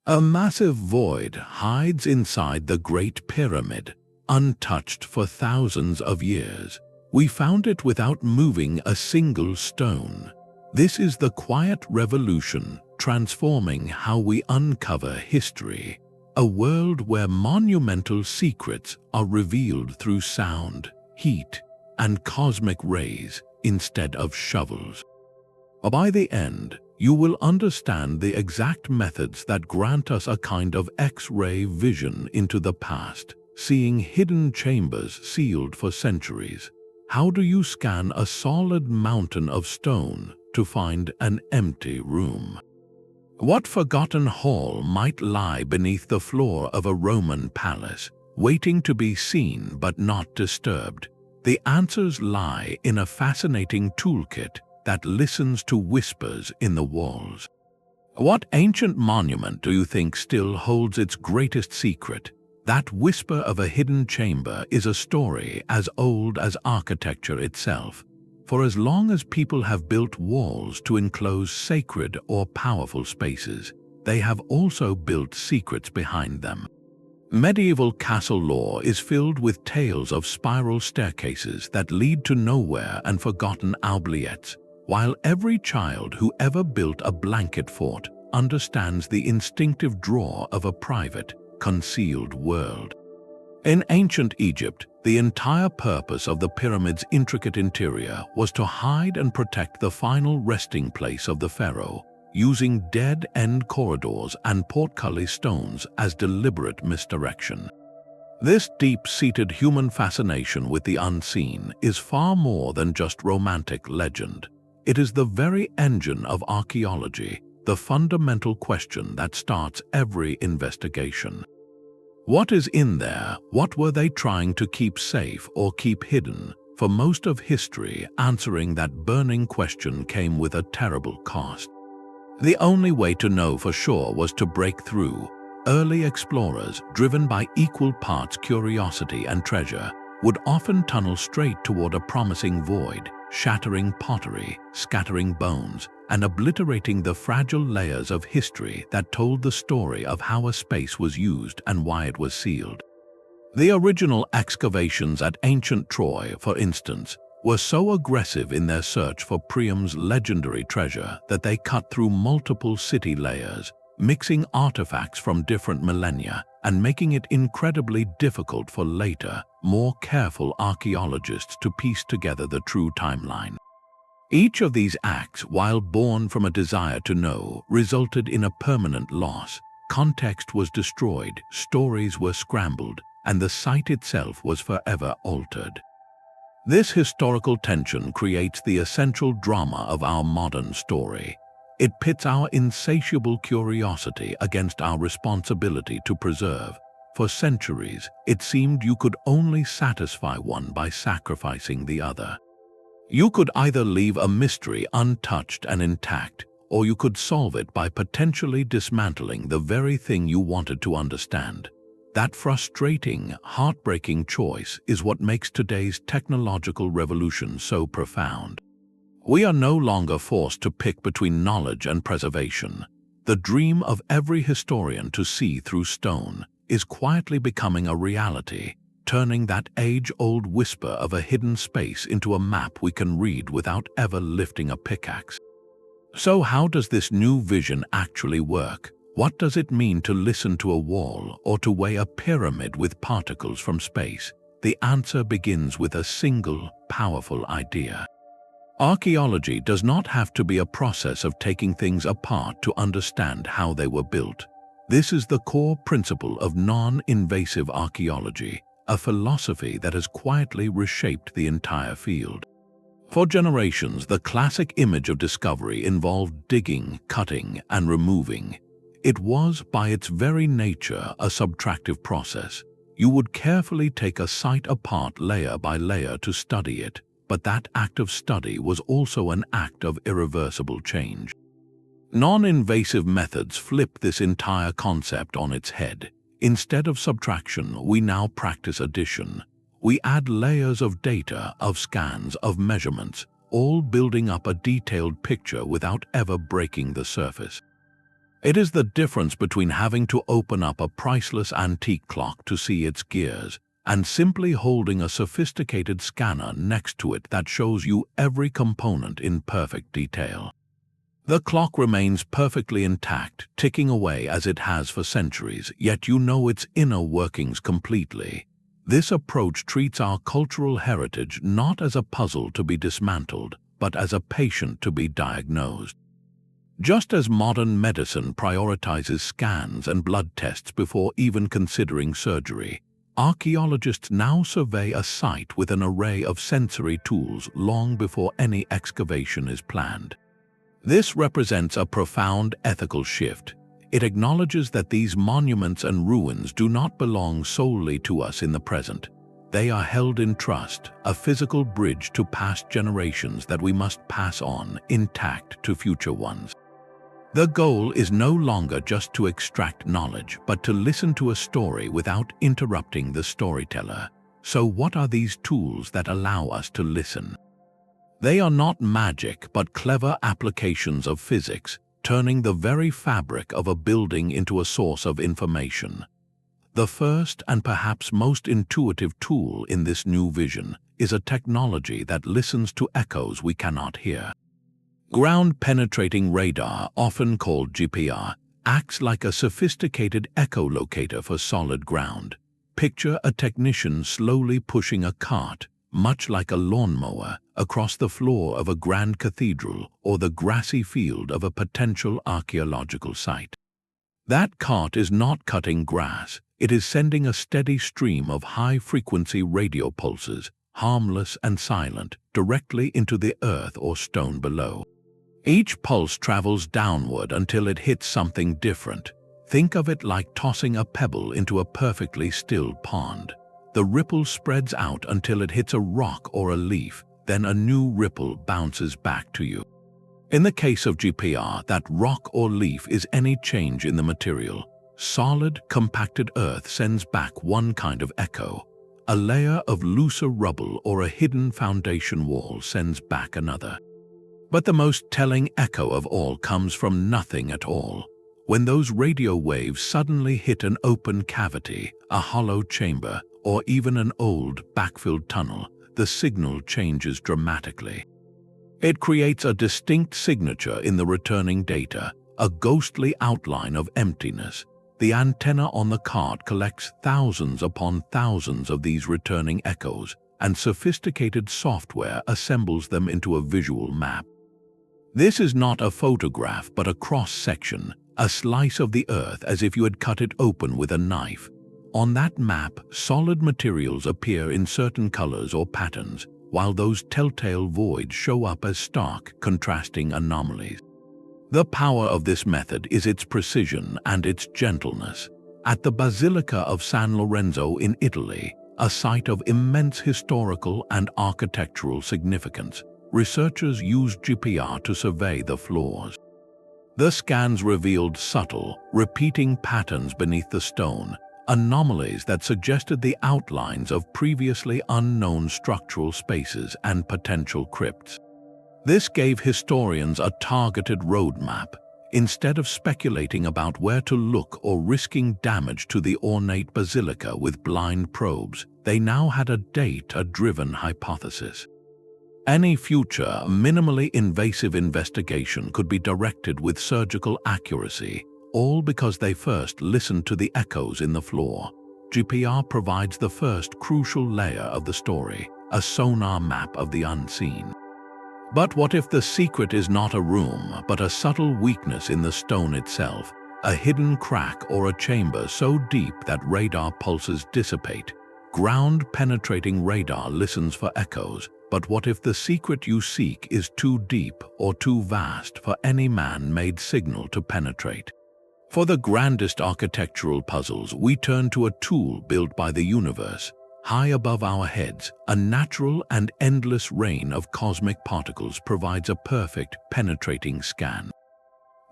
A massive void hides inside the Great Pyramid, untouched for thousands of years. We found it without moving a single stone. This is the quiet revolution, transforming how we uncover history. A world where monumental secrets are revealed through sound, heat, and cosmic rays instead of shovels. By the end, you will understand the exact methods that grant us a kind of X-ray vision into the past, seeing hidden chambers sealed for centuries. How do you scan a solid mountain of stone to find an empty room? What forgotten hall might lie beneath the floor of a Roman palace, waiting to be seen but not disturbed? The answers lie in a fascinating toolkit that listens to whispers in the walls. What ancient monument do you think still holds its greatest secret? That whisper of a hidden chamber is a story as old as architecture itself. For as long as people have built walls to enclose sacred or powerful spaces, they have also built secrets behind them. Medieval castle lore is filled with tales of spiral staircases that lead to nowhere and forgotten oubliettes, while every child who ever built a blanket fort understands the instinctive draw of a private, concealed world. In ancient Egypt, the entire purpose of the pyramid's intricate interior was to hide and protect the final resting place of the pharaoh, using dead-end corridors and portcullis stones as deliberate misdirection. This deep-seated human fascination with the unseen is far more than just romantic legend. It is the very engine of archaeology, the fundamental question that starts every investigation. What is in there? What were they trying to keep safe or keep hidden? For most of history, answering that burning question came with a terrible cost. The only way to know for sure was to break through. Early explorers, driven by equal parts curiosity and treasure, would often tunnel straight toward a promising void, shattering pottery, scattering bones, and obliterating the fragile layers of history that told the story of how a space was used and why it was sealed. The original excavations at ancient Troy, for instance, were so aggressive in their search for Priam's legendary treasure that they cut through multiple city layers, mixing artifacts from different millennia and making it incredibly difficult for later, more careful archaeologists to piece together the true timeline. Each of these acts, while born from a desire to know, resulted in a permanent loss. Context was destroyed, stories were scrambled, and the site itself was forever altered. This historical tension creates the essential drama of our modern story. It pits our insatiable curiosity against our responsibility to preserve. For centuries, it seemed you could only satisfy one by sacrificing the other. You could either leave a mystery untouched and intact, or you could solve it by potentially dismantling the very thing you wanted to understand. That frustrating, heartbreaking choice is what makes today's technological revolution so profound. We are no longer forced to pick between knowledge and preservation. The dream of every historian to see through stone is quietly becoming a reality, turning that age-old whisper of a hidden space into a map we can read without ever lifting a pickaxe. So how does this new vision actually work? What does it mean to listen to a wall or to weigh a pyramid with particles from space? The answer begins with a single, powerful idea. Archaeology does not have to be a process of taking things apart to understand how they were built. This is the core principle of non-invasive archaeology, a philosophy that has quietly reshaped the entire field. For generations, the classic image of discovery involved digging, cutting, and removing. It was, by its very nature, a subtractive process. You would carefully take a site apart layer by layer to study it, but that act of study was also an act of irreversible change. Non-invasive methods flip this entire concept on its head. Instead of subtraction, we now practice addition. We add layers of data, of scans, of measurements, all building up a detailed picture without ever breaking the surface. It is the difference between having to open up a priceless antique clock to see its gears and simply holding a sophisticated scanner next to it that shows you every component in perfect detail. The clock remains perfectly intact, ticking away as it has for centuries, yet you know its inner workings completely. This approach treats our cultural heritage not as a puzzle to be dismantled, but as a patient to be diagnosed. Just as modern medicine prioritizes scans and blood tests before even considering surgery, archaeologists now survey a site with an array of sensory tools long before any excavation is planned. This represents a profound ethical shift. It acknowledges that these monuments and ruins do not belong solely to us in the present. They are held in trust, a physical bridge to past generations that we must pass on intact to future ones. The goal is no longer just to extract knowledge, but to listen to a story without interrupting the storyteller. So what are these tools that allow us to listen? They are not magic, but clever applications of physics, turning the very fabric of a building into a source of information. The first and perhaps most intuitive tool in this new vision is a technology that listens to echoes we cannot hear. Ground-penetrating radar, often called GPR, acts like a sophisticated echolocator for solid ground. Picture a technician slowly pushing a cart, much like a lawnmower, across the floor of a grand cathedral or the grassy field of a potential archaeological site. That cart is not cutting grass, it is sending a steady stream of high-frequency radio pulses, harmless and silent, directly into the earth or stone below. Each pulse travels downward until it hits something different. Think of it like tossing a pebble into a perfectly still pond. The ripple spreads out until it hits a rock or a leaf, then a new ripple bounces back to you. In the case of GPR, that rock or leaf is any change in the material. Solid, compacted earth sends back one kind of echo. A layer of looser rubble or a hidden foundation wall sends back another. But the most telling echo of all comes from nothing at all. When those radio waves suddenly hit an open cavity, a hollow chamber, or even an old, backfilled tunnel, the signal changes dramatically. It creates a distinct signature in the returning data, a ghostly outline of emptiness. The antenna on the cart collects thousands upon thousands of these returning echoes, and sophisticated software assembles them into a visual map. This is not a photograph but a cross-section, a slice of the earth as if you had cut it open with a knife. On that map, solid materials appear in certain colors or patterns, while those telltale voids show up as stark, contrasting anomalies. The power of this method is its precision and its gentleness. At the Basilica of San Lorenzo in Italy, a site of immense historical and architectural significance, researchers used GPR to survey the floors. The scans revealed subtle, repeating patterns beneath the stone, anomalies that suggested the outlines of previously unknown structural spaces and potential crypts. This gave historians a targeted roadmap. Instead of speculating about where to look or risking damage to the ornate basilica with blind probes, they now had a data-driven hypothesis. Any future, minimally invasive investigation could be directed with surgical accuracy, all because they first listened to the echoes in the floor. GPR provides the first crucial layer of the story, a sonar map of the unseen. But what if the secret is not a room, but a subtle weakness in the stone itself, a hidden crack or a chamber so deep that radar pulses dissipate? Ground-penetrating radar listens for echoes, but what if the secret you seek is too deep or too vast for any man-made signal to penetrate? For the grandest architectural puzzles, we turn to a tool built by the universe. High above our heads, a natural and endless rain of cosmic particles provides a perfect, penetrating scan.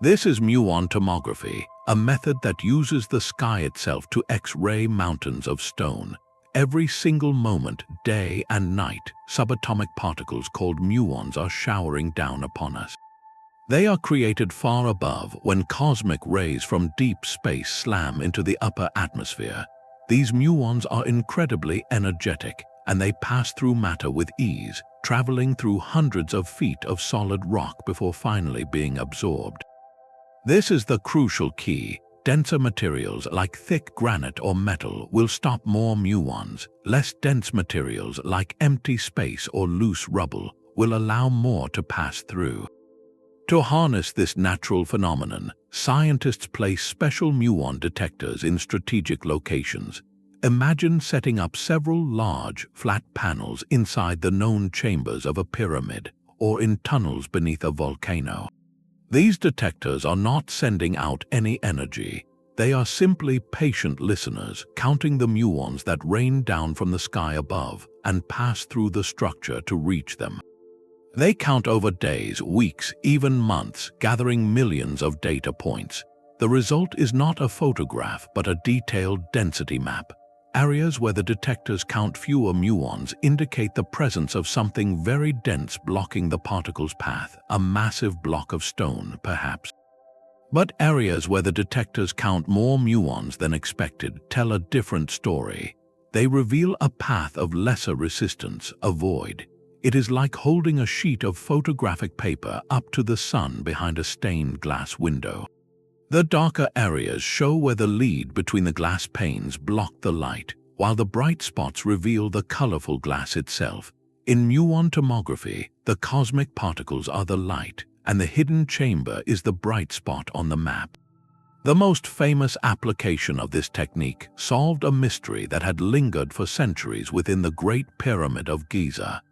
This is Muon tomography, a method that uses the sky itself to X-ray mountains of stone. Every single moment, day and night, subatomic particles called muons are showering down upon us. They are created far above when cosmic rays from deep space slam into the upper atmosphere. These muons are incredibly energetic, and they pass through matter with ease, traveling through hundreds of feet of solid rock before finally being absorbed. This is the crucial key. Denser materials like thick granite or metal will stop more muons. Less dense materials like empty space or loose rubble will allow more to pass through. To harness this natural phenomenon, scientists place special muon detectors in strategic locations. Imagine setting up several large, flat panels inside the known chambers of a pyramid or in tunnels beneath a volcano. These detectors are not sending out any energy. They are simply patient listeners, counting the muons that rain down from the sky above and pass through the structure to reach them. They count over days, weeks, even months, gathering millions of data points. The result is not a photograph, but a detailed density map. Areas where the detectors count fewer muons indicate the presence of something very dense blocking the particle's path, a massive block of stone, perhaps. But areas where the detectors count more muons than expected tell a different story. They reveal a path of lesser resistance, a void. It is like holding a sheet of photographic paper up to the sun behind a stained glass window. The darker areas show where the lead between the glass panes blocked the light, while the bright spots reveal the colorful glass itself. In muon tomography, the cosmic particles are the light, and the hidden chamber is the bright spot on the map. The most famous application of this technique solved a mystery that had lingered for centuries within the Great Pyramid of Giza.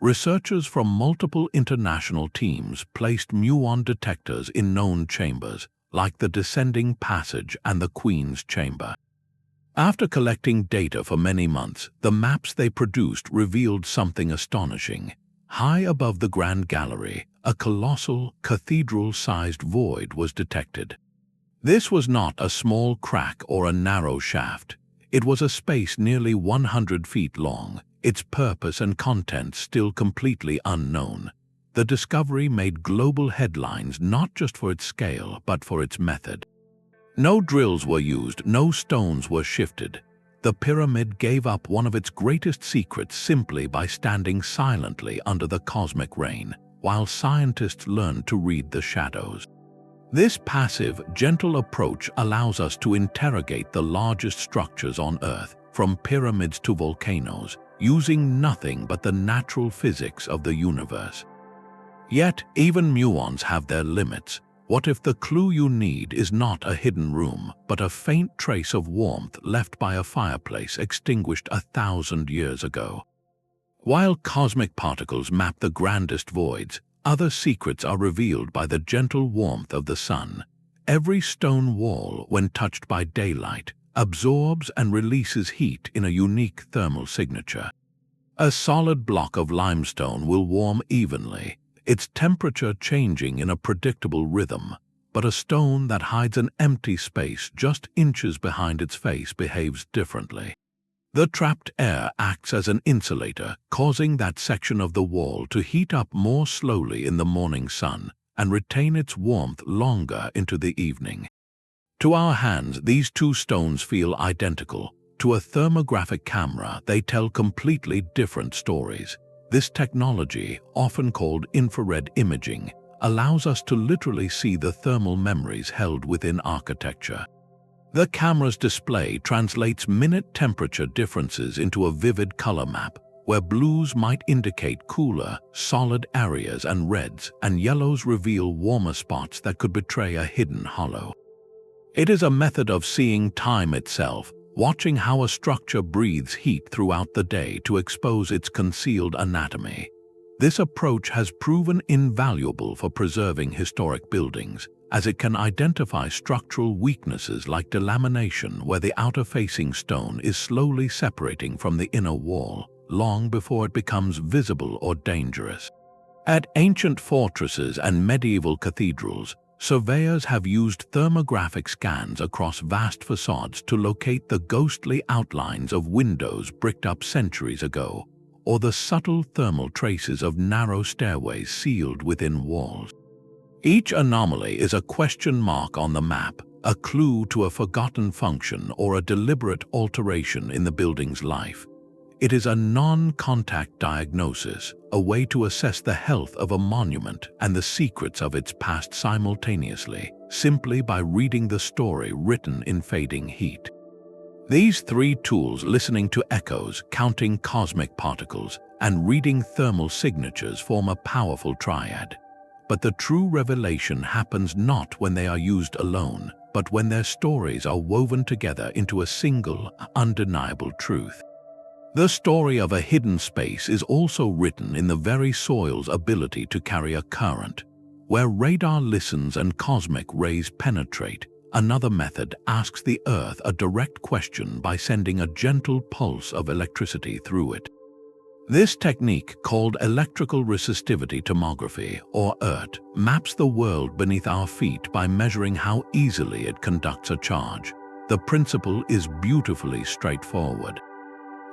Researchers from multiple international teams placed muon detectors in known chambers, like the Descending Passage and the Queen's Chamber. After collecting data for many months, the maps they produced revealed something astonishing. High above the Grand Gallery, a colossal, cathedral-sized void was detected. This was not a small crack or a narrow shaft. It was a space nearly 100 feet long, its purpose and contents still completely unknown. The discovery made global headlines not just for its scale, but for its method. No drills were used, no stones were shifted. The pyramid gave up one of its greatest secrets simply by standing silently under the cosmic rain, while scientists learned to read the shadows. This passive, gentle approach allows us to interrogate the largest structures on Earth, from pyramids to volcanoes, using nothing but the natural physics of the universe. Yet, even muons have their limits. What if the clue you need is not a hidden room, but a faint trace of warmth left by a fireplace extinguished 1,000 years ago? While cosmic particles map the grandest voids, other secrets are revealed by the gentle warmth of the sun. Every stone wall, when touched by daylight, absorbs and releases heat in a unique thermal signature. A solid block of limestone will warm evenly, its temperature changing in a predictable rhythm, but a stone that hides an empty space just inches behind its face behaves differently. The trapped air acts as an insulator, causing that section of the wall to heat up more slowly in the morning sun and retain its warmth longer into the evening. To our hands, these two stones feel identical. To a thermographic camera, they tell completely different stories. This technology, often called infrared imaging, allows us to literally see the thermal memories held within architecture. The camera's display translates minute temperature differences into a vivid color map, where blues might indicate cooler, solid areas and reds, and yellows reveal warmer spots that could betray a hidden hollow. It is a method of seeing time itself, watching how a structure breathes heat throughout the day to expose its concealed anatomy. This approach has proven invaluable for preserving historic buildings, as it can identify structural weaknesses like delamination where the outer-facing stone is slowly separating from the inner wall, long before it becomes visible or dangerous. At ancient fortresses and medieval cathedrals, surveyors have used thermographic scans across vast facades to locate the ghostly outlines of windows bricked up centuries ago, or the subtle thermal traces of narrow stairways sealed within walls. Each anomaly is a question mark on the map, a clue to a forgotten function or a deliberate alteration in the building's life. It is a non-contact diagnosis, a way to assess the health of a monument and the secrets of its past simultaneously, simply by reading the story written in fading heat. These three tools, listening to echoes, counting cosmic particles, and reading thermal signatures, form a powerful triad. But the true revelation happens not when they are used alone, but when their stories are woven together into a single, undeniable truth. The story of a hidden space is also written in the very soil's ability to carry a current. Where radar listens and cosmic rays penetrate, another method asks the Earth a direct question by sending a gentle pulse of electricity through it. This technique, called electrical resistivity tomography, or ERT, maps the world beneath our feet by measuring how easily it conducts a charge. The principle is beautifully straightforward.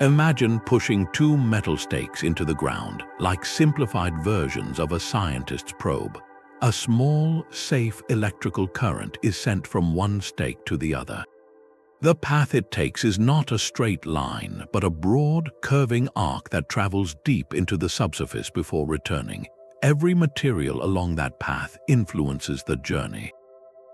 Imagine pushing two metal stakes into the ground, like simplified versions of a scientist's probe. A small, safe electrical current is sent from one stake to the other. The path it takes is not a straight line, but a broad, curving arc that travels deep into the subsurface before returning. Every material along that path influences the journey.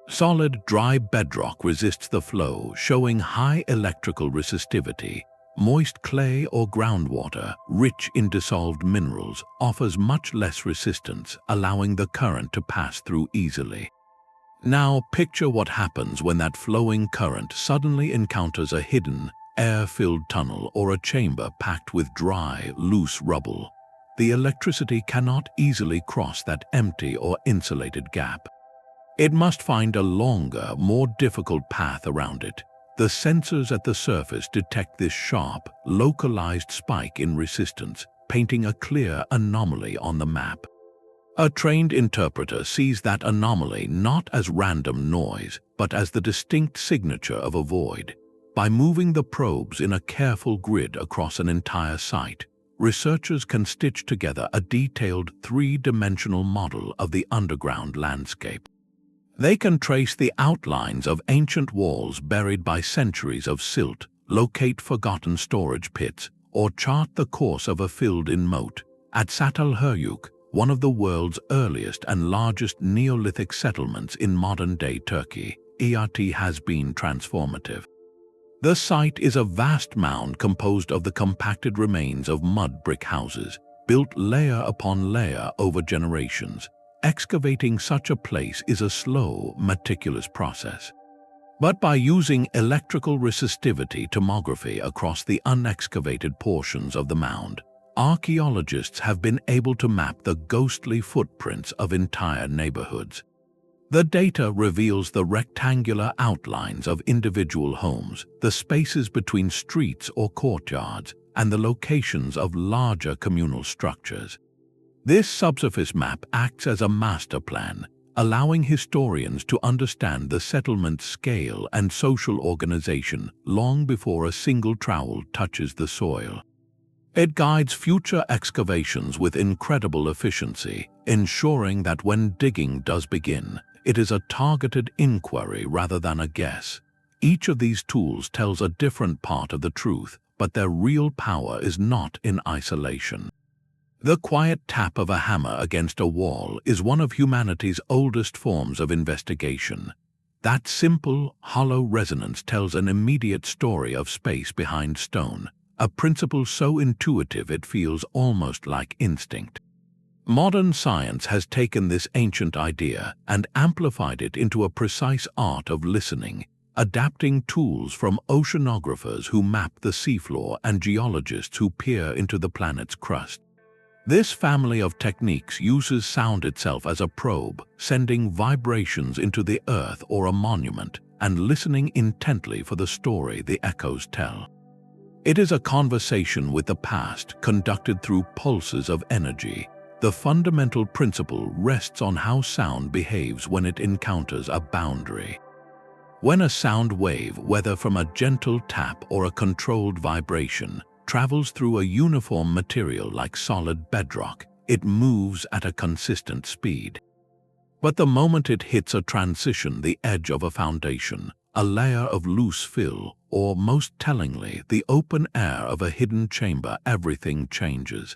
Solid, dry bedrock resists the flow, showing high electrical resistivity. Moist clay or groundwater, rich in dissolved minerals, offers much less resistance, allowing the current to pass through easily. Now picture what happens when that flowing current suddenly encounters a hidden, air-filled tunnel or a chamber packed with dry, loose rubble. The electricity cannot easily cross that empty or insulated gap. It must find a longer, more difficult path around it. The sensors at the surface detect this sharp, localized spike in resistance, painting a clear anomaly on the map. A trained interpreter sees that anomaly not as random noise, but as the distinct signature of a void. By moving the probes in a careful grid across an entire site, researchers can stitch together a detailed three-dimensional model of the underground landscape. They can trace the outlines of ancient walls buried by centuries of silt, locate forgotten storage pits, or chart the course of a filled-in moat. At Çatalhöyük, one of the world's earliest and largest Neolithic settlements in modern-day Turkey, ERT has been transformative. The site is a vast mound composed of the compacted remains of mud brick houses, built layer upon layer over generations. Excavating such a place is a slow, meticulous process. But by using electrical resistivity tomography across the unexcavated portions of the mound, archaeologists have been able to map the ghostly footprints of entire neighborhoods. The data reveals the rectangular outlines of individual homes, the spaces between streets or courtyards, and the locations of larger communal structures. This subsurface map acts as a master plan, allowing historians to understand the settlement's scale and social organization long before a single trowel touches the soil. It guides future excavations with incredible efficiency, ensuring that when digging does begin, it is a targeted inquiry rather than a guess. Each of these tools tells a different part of the truth, but their real power is not in isolation. The quiet tap of a hammer against a wall is one of humanity's oldest forms of investigation. That simple, hollow resonance tells an immediate story of space behind stone, a principle so intuitive it feels almost like instinct. Modern science has taken this ancient idea and amplified it into a precise art of listening, adapting tools from oceanographers who map the seafloor and geologists who peer into the planet's crust. This family of techniques uses sound itself as a probe, sending vibrations into the earth or a monument, and listening intently for the story the echoes tell. It is a conversation with the past conducted through pulses of energy. The fundamental principle rests on how sound behaves when it encounters a boundary. When a sound wave, whether from a gentle tap or a controlled vibration, travels through a uniform material like solid bedrock, it moves at a consistent speed. But the moment it hits a transition, the edge of a foundation, a layer of loose fill, or most tellingly, the open air of a hidden chamber, everything changes.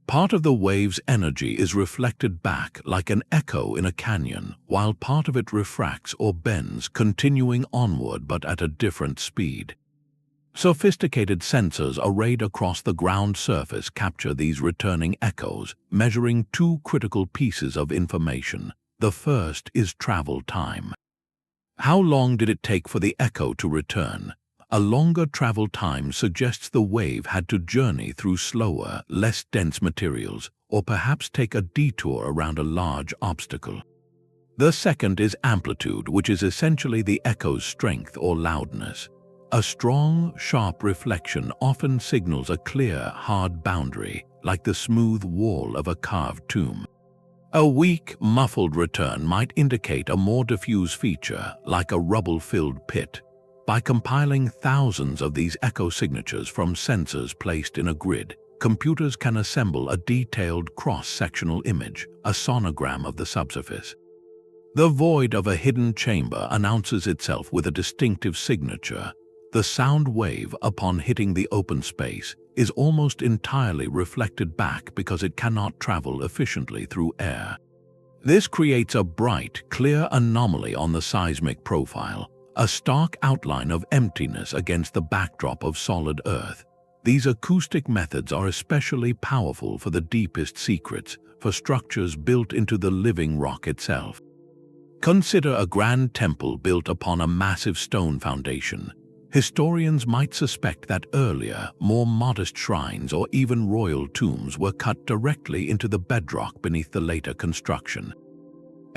Part of the wave's energy is reflected back like an echo in a canyon, while part of it refracts or bends, continuing onward but at a different speed. Sophisticated sensors arrayed across the ground surface capture these returning echoes, measuring two critical pieces of information. The first is travel time. How long did it take for the echo to return? A longer travel time suggests the wave had to journey through slower, less dense materials, or perhaps take a detour around a large obstacle. The second is amplitude, which is essentially the echo's strength or loudness. A strong, sharp reflection often signals a clear, hard boundary, like the smooth wall of a carved tomb. A weak, muffled return might indicate a more diffuse feature, like a rubble-filled pit. By compiling thousands of these echo signatures from sensors placed in a grid, computers can assemble a detailed cross-sectional image, a sonogram of the subsurface. The void of a hidden chamber announces itself with a distinctive signature. The sound wave, upon hitting the open space, is almost entirely reflected back because it cannot travel efficiently through air. This creates a bright, clear anomaly on the seismic profile, a stark outline of emptiness against the backdrop of solid earth. These acoustic methods are especially powerful for the deepest secrets, for structures built into the living rock itself. Consider a grand temple built upon a massive stone foundation. Historians might suspect that earlier, more modest shrines or even royal tombs were cut directly into the bedrock beneath the later construction.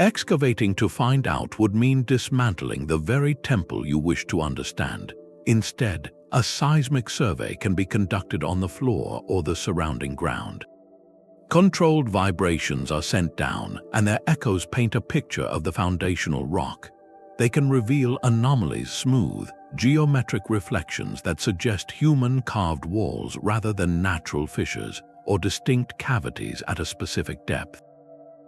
Excavating to find out would mean dismantling the very temple you wish to understand. Instead, a seismic survey can be conducted on the floor or the surrounding ground. Controlled vibrations are sent down, and their echoes paint a picture of the foundational rock. They can reveal anomalies, smooth, geometric reflections that suggest human-carved walls rather than natural fissures, or distinct cavities at a specific depth.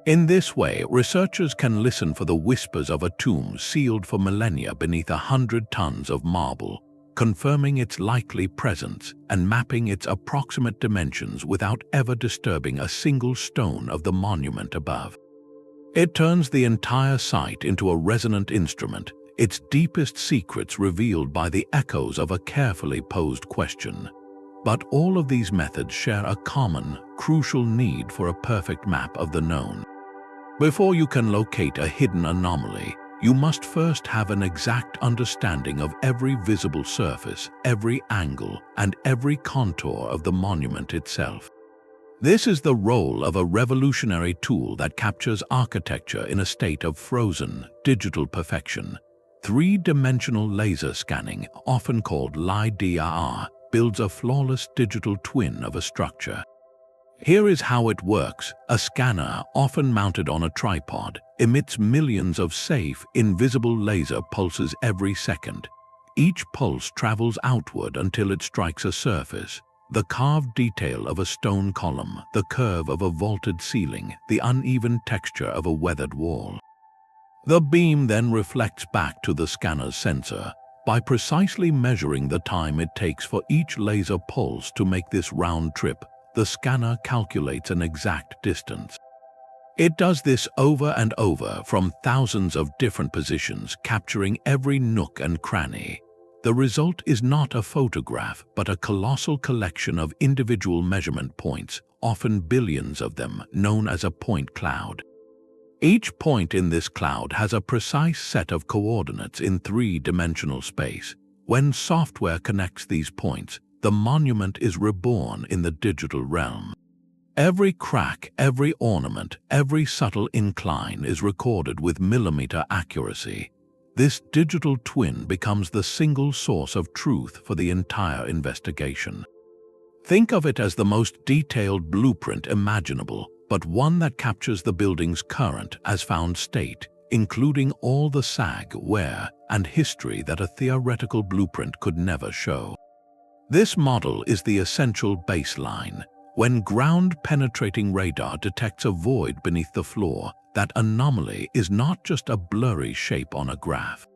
In this way, researchers can listen for the whispers of a tomb sealed for millennia beneath 100 tons of marble, confirming its likely presence and mapping its approximate dimensions without ever disturbing a single stone of the monument above. It turns the entire site into a resonant instrument, its deepest secrets revealed by the echoes of a carefully posed question. But all of these methods share a common, crucial need for a perfect map of the known. Before you can locate a hidden anomaly, you must first have an exact understanding of every visible surface, every angle, and every contour of the monument itself. This is the role of a revolutionary tool that captures architecture in a state of frozen, digital perfection. Three-dimensional laser scanning, often called LiDAR, builds a flawless digital twin of a structure. Here is how it works. A scanner, often mounted on a tripod, emits millions of safe, invisible laser pulses every second. Each pulse travels outward until it strikes a surface. The carved detail of a stone column, the curve of a vaulted ceiling, the uneven texture of a weathered wall. The beam then reflects back to the scanner's sensor. By precisely measuring the time it takes for each laser pulse to make this round trip, the scanner calculates an exact distance. It does this over and over from thousands of different positions, capturing every nook and cranny. The result is not a photograph, but a colossal collection of individual measurement points, often billions of them, known as a point cloud. Each point in this cloud has a precise set of coordinates in three-dimensional space. When software connects these points, the monument is reborn in the digital realm. Every crack, every ornament, every subtle incline is recorded with millimeter accuracy. This digital twin becomes the single source of truth for the entire investigation. Think of it as the most detailed blueprint imaginable, but one that captures the building's current as found state, including all the sag, wear, and history that a theoretical blueprint could never show. This model is the essential baseline. When ground-penetrating radar detects a void beneath the floor, that anomaly is not just a blurry shape on a graph.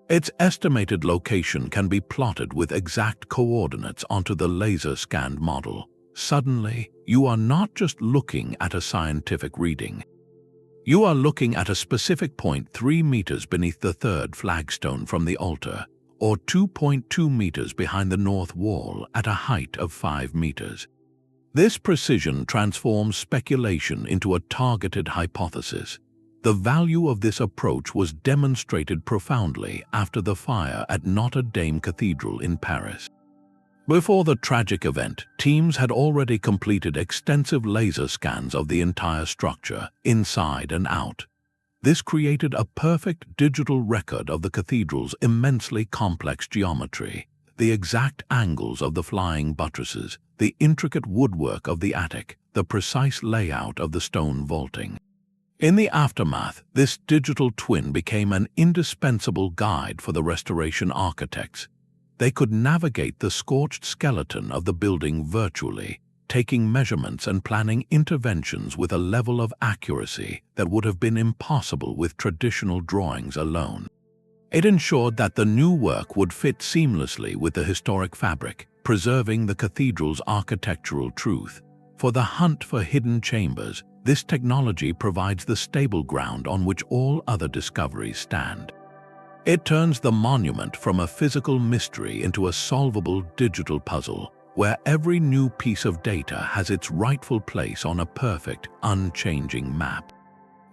Its estimated location can be plotted with exact coordinates onto the laser-scanned model. Suddenly, you are not just looking at a scientific reading. You are looking at a specific point 3 meters beneath the third flagstone from the altar, or 2.2 meters behind the north wall at a height of 5 meters. This precision transforms speculation into a targeted hypothesis. The value of this approach was demonstrated profoundly after the fire at Notre Dame Cathedral in Paris. Before the tragic event, teams had already completed extensive laser scans of the entire structure, inside and out. This created a perfect digital record of the cathedral's immensely complex geometry, the exact angles of the flying buttresses, the intricate woodwork of the attic, the precise layout of the stone vaulting. In the aftermath, this digital twin became an indispensable guide for the restoration architects. They could navigate the scorched skeleton of the building virtually, taking measurements and planning interventions with a level of accuracy that would have been impossible with traditional drawings alone. It ensured that the new work would fit seamlessly with the historic fabric, preserving the cathedral's architectural truth. For the hunt for hidden chambers, this technology provides the stable ground on which all other discoveries stand. It turns the monument from a physical mystery into a solvable digital puzzle, where every new piece of data has its rightful place on a perfect, unchanging map.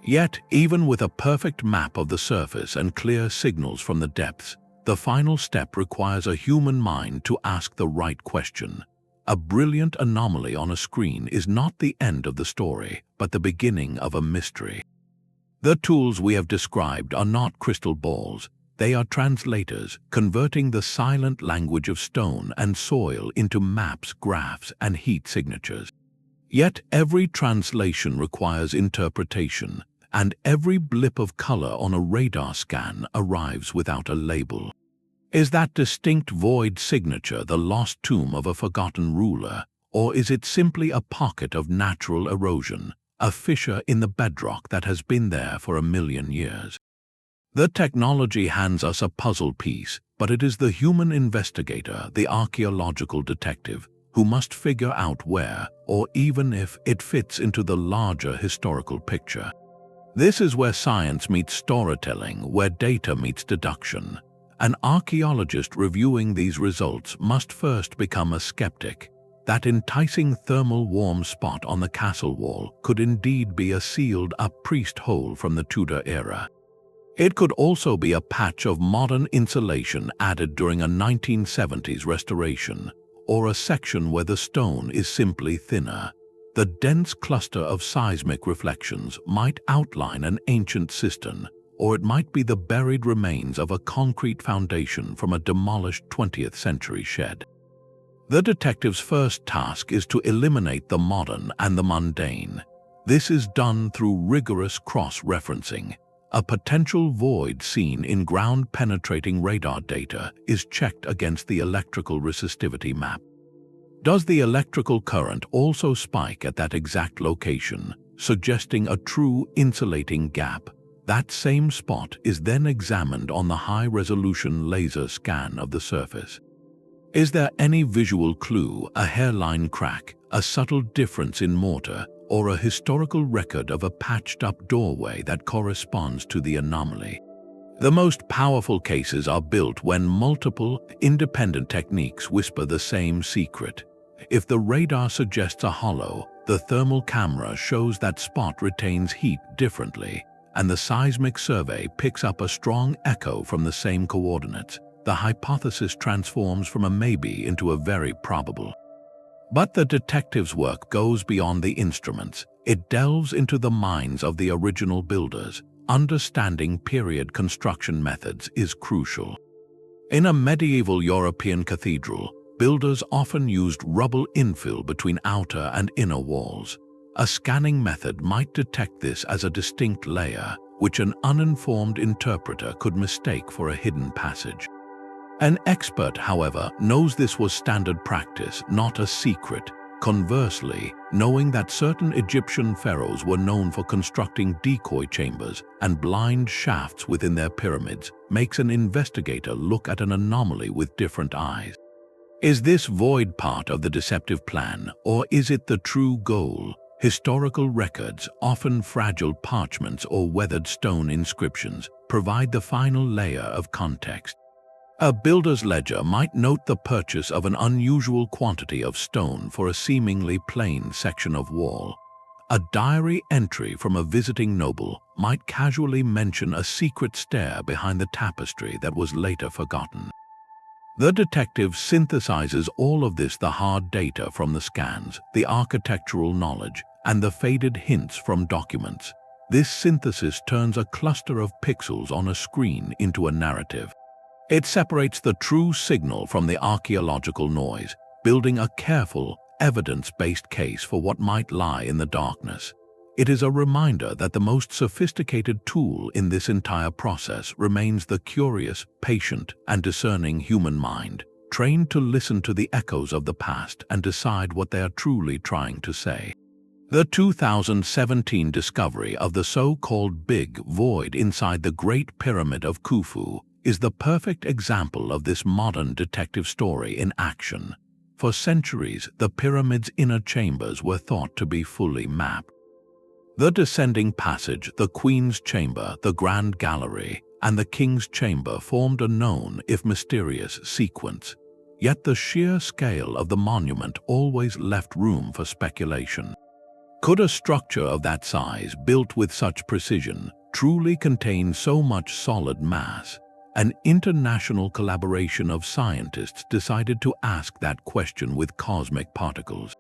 Yet, even with a perfect map of the surface and clear signals from the depths, the final step requires a human mind to ask the right question. A brilliant anomaly on a screen is not the end of the story, but the beginning of a mystery. The tools we have described are not crystal balls. They are translators, converting the silent language of stone and soil into maps, graphs, and heat signatures. Yet every translation requires interpretation, and every blip of color on a radar scan arrives without a label. Is that distinct void signature the lost tomb of a forgotten ruler, or is it simply a pocket of natural erosion, a fissure in the bedrock that has been there for 1,000,000 years? The technology hands us a puzzle piece, but it is the human investigator, the archaeological detective, who must figure out where, or even if, it fits into the larger historical picture. This is where science meets storytelling, where data meets deduction. An archaeologist reviewing these results must first become a skeptic. That enticing thermal warm spot on the castle wall could indeed be a sealed-up priest hole from the Tudor era. It could also be a patch of modern insulation added during a 1970s restoration, or a section where the stone is simply thinner. The dense cluster of seismic reflections might outline an ancient cistern, or it might be the buried remains of a concrete foundation from a demolished 20th century shed. The detective's first task is to eliminate the modern and the mundane. This is done through rigorous cross-referencing. A potential void seen in ground-penetrating radar data is checked against the electrical resistivity map. Does the electrical current also spike at that exact location, suggesting a true insulating gap? That same spot is then examined on the high-resolution laser scan of the surface. Is there any visual clue, a hairline crack, a subtle difference in mortar, or a historical record of a patched-up doorway that corresponds to the anomaly? The most powerful cases are built when multiple, independent techniques whisper the same secret. If the radar suggests a hollow, the thermal camera shows that spot retains heat differently, and the seismic survey picks up a strong echo from the same coordinates. The hypothesis transforms from a maybe into a very probable. But the detective's work goes beyond the instruments. It delves into the minds of the original builders. Understanding period construction methods is crucial. In a medieval European cathedral, builders often used rubble infill between outer and inner walls. A scanning method might detect this as a distinct layer, which an uninformed interpreter could mistake for a hidden passage. An expert, however, knows this was standard practice, not a secret. Conversely, knowing that certain Egyptian pharaohs were known for constructing decoy chambers and blind shafts within their pyramids makes an investigator look at an anomaly with different eyes. Is this void part of the deceptive plan, or is it the true goal? Historical records, often fragile parchments or weathered stone inscriptions, provide the final layer of context. A builder's ledger might note the purchase of an unusual quantity of stone for a seemingly plain section of wall. A diary entry from a visiting noble might casually mention a secret stair behind the tapestry that was later forgotten. The detective synthesizes all of this: the hard data from the scans, the architectural knowledge, and the faded hints from documents. This synthesis turns a cluster of pixels on a screen into a narrative. It separates the true signal from the archaeological noise, building a careful, evidence-based case for what might lie in the darkness. It is a reminder that the most sophisticated tool in this entire process remains the curious, patient, and discerning human mind, trained to listen to the echoes of the past and decide what they are truly trying to say. The 2017 discovery of the so-called Big Void inside the Great Pyramid of Khufu is the perfect example of this modern detective story in action. For centuries, the pyramid's inner chambers were thought to be fully mapped. The descending passage, the Queen's Chamber, the Grand Gallery, and the King's Chamber formed a known, if mysterious, sequence. Yet the sheer scale of the monument always left room for speculation. Could a structure of that size, built with such precision, truly contain so much solid mass? An international collaboration of scientists decided to ask that question with cosmic particles.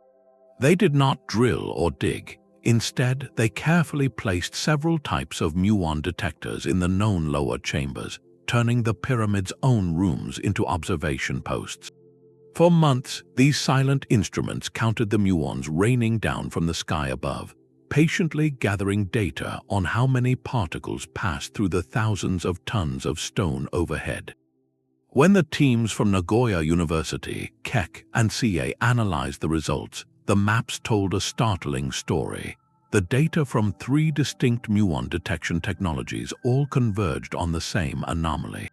They did not drill or dig. Instead, they carefully placed several types of muon detectors in the known lower chambers, turning the pyramid's own rooms into observation posts. For months, these silent instruments counted the muons raining down from the sky above, patiently gathering data on how many particles passed through the thousands of tons of stone overhead. When the teams from Nagoya University, Keck, and CA analyzed the results, the maps told a startling story. The data from 3 distinct muon detection technologies all converged on the same anomaly.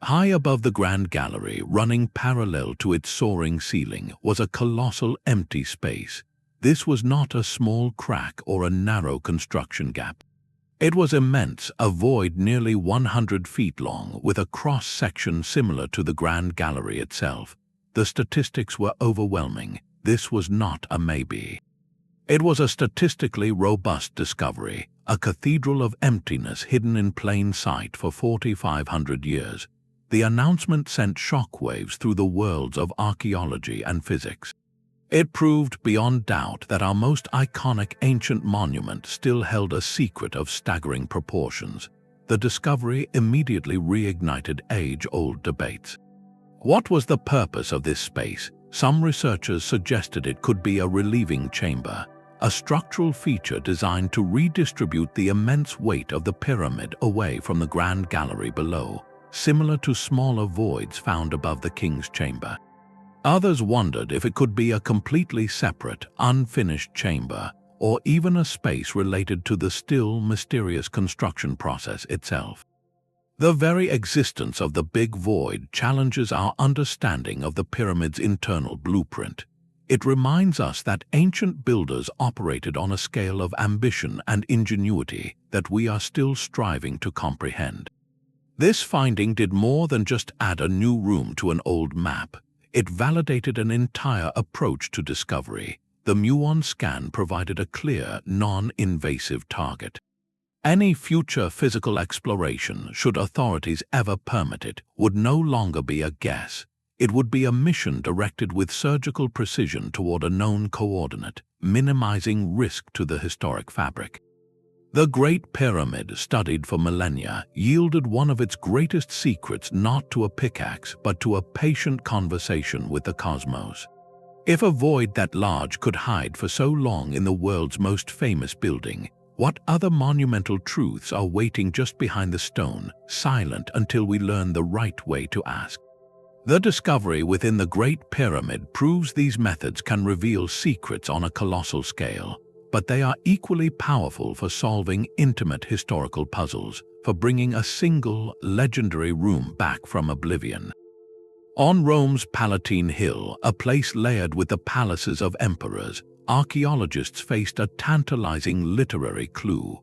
High above the Grand Gallery, running parallel to its soaring ceiling, was a colossal empty space. This was not a small crack or a narrow construction gap. It was immense, a void nearly 100 feet long, with a cross-section similar to the Grand Gallery itself. The statistics were overwhelming. This was not a maybe. It was a statistically robust discovery, a cathedral of emptiness hidden in plain sight for 4,500 years. The announcement sent shockwaves through the worlds of archaeology and physics. It proved beyond doubt that our most iconic ancient monument still held a secret of staggering proportions. The discovery immediately reignited age-old debates. What was the purpose of this space? Some researchers suggested it could be a relieving chamber, a structural feature designed to redistribute the immense weight of the pyramid away from the Grand Gallery below, similar to smaller voids found above the King's Chamber. Others wondered if it could be a completely separate, unfinished chamber, or even a space related to the still mysterious construction process itself. The very existence of the Big Void challenges our understanding of the pyramid's internal blueprint. It reminds us that ancient builders operated on a scale of ambition and ingenuity that we are still striving to comprehend. This finding did more than just add a new room to an old map. It validated an entire approach to discovery. The muon scan provided a clear, non-invasive target. Any future physical exploration, should authorities ever permit it, would no longer be a guess. It would be a mission directed with surgical precision toward a known coordinate, minimizing risk to the historic fabric. The Great Pyramid, studied for millennia, yielded one of its greatest secrets not to a pickaxe but to a patient conversation with the cosmos. If a void that large could hide for so long in the world's most famous building, what other monumental truths are waiting just behind the stone, silent until we learn the right way to ask? The discovery within the Great Pyramid proves these methods can reveal secrets on a colossal scale, but they are equally powerful for solving intimate historical puzzles, for bringing a single, legendary room back from oblivion. On Rome's Palatine Hill, a place layered with the palaces of emperors, archaeologists faced a tantalizing literary clue.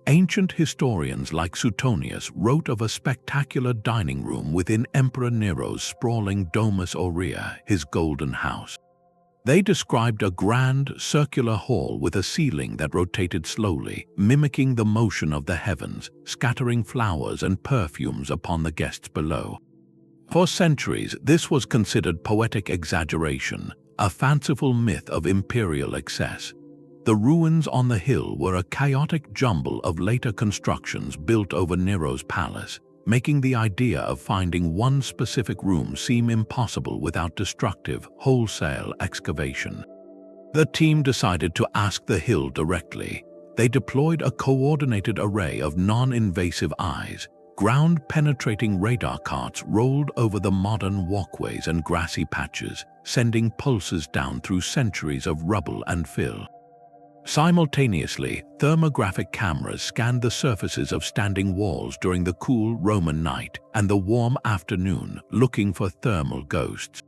Ancient historians like Suetonius wrote of a spectacular dining room within Emperor Nero's sprawling Domus Aurea, his golden house. They described a grand, circular hall with a ceiling that rotated slowly, mimicking the motion of the heavens, scattering flowers and perfumes upon the guests below. For centuries, this was considered poetic exaggeration, a fanciful myth of imperial excess. The ruins on the hill were a chaotic jumble of later constructions built over Nero's palace, making the idea of finding one specific room seem impossible without destructive, wholesale excavation. The team decided to ask the hill directly. They deployed a coordinated array of non-invasive eyes. Ground-penetrating radar carts rolled over the modern walkways and grassy patches, sending pulses down through centuries of rubble and fill. Simultaneously, thermographic cameras scanned the surfaces of standing walls during the cool Roman night and the warm afternoon, looking for thermal ghosts.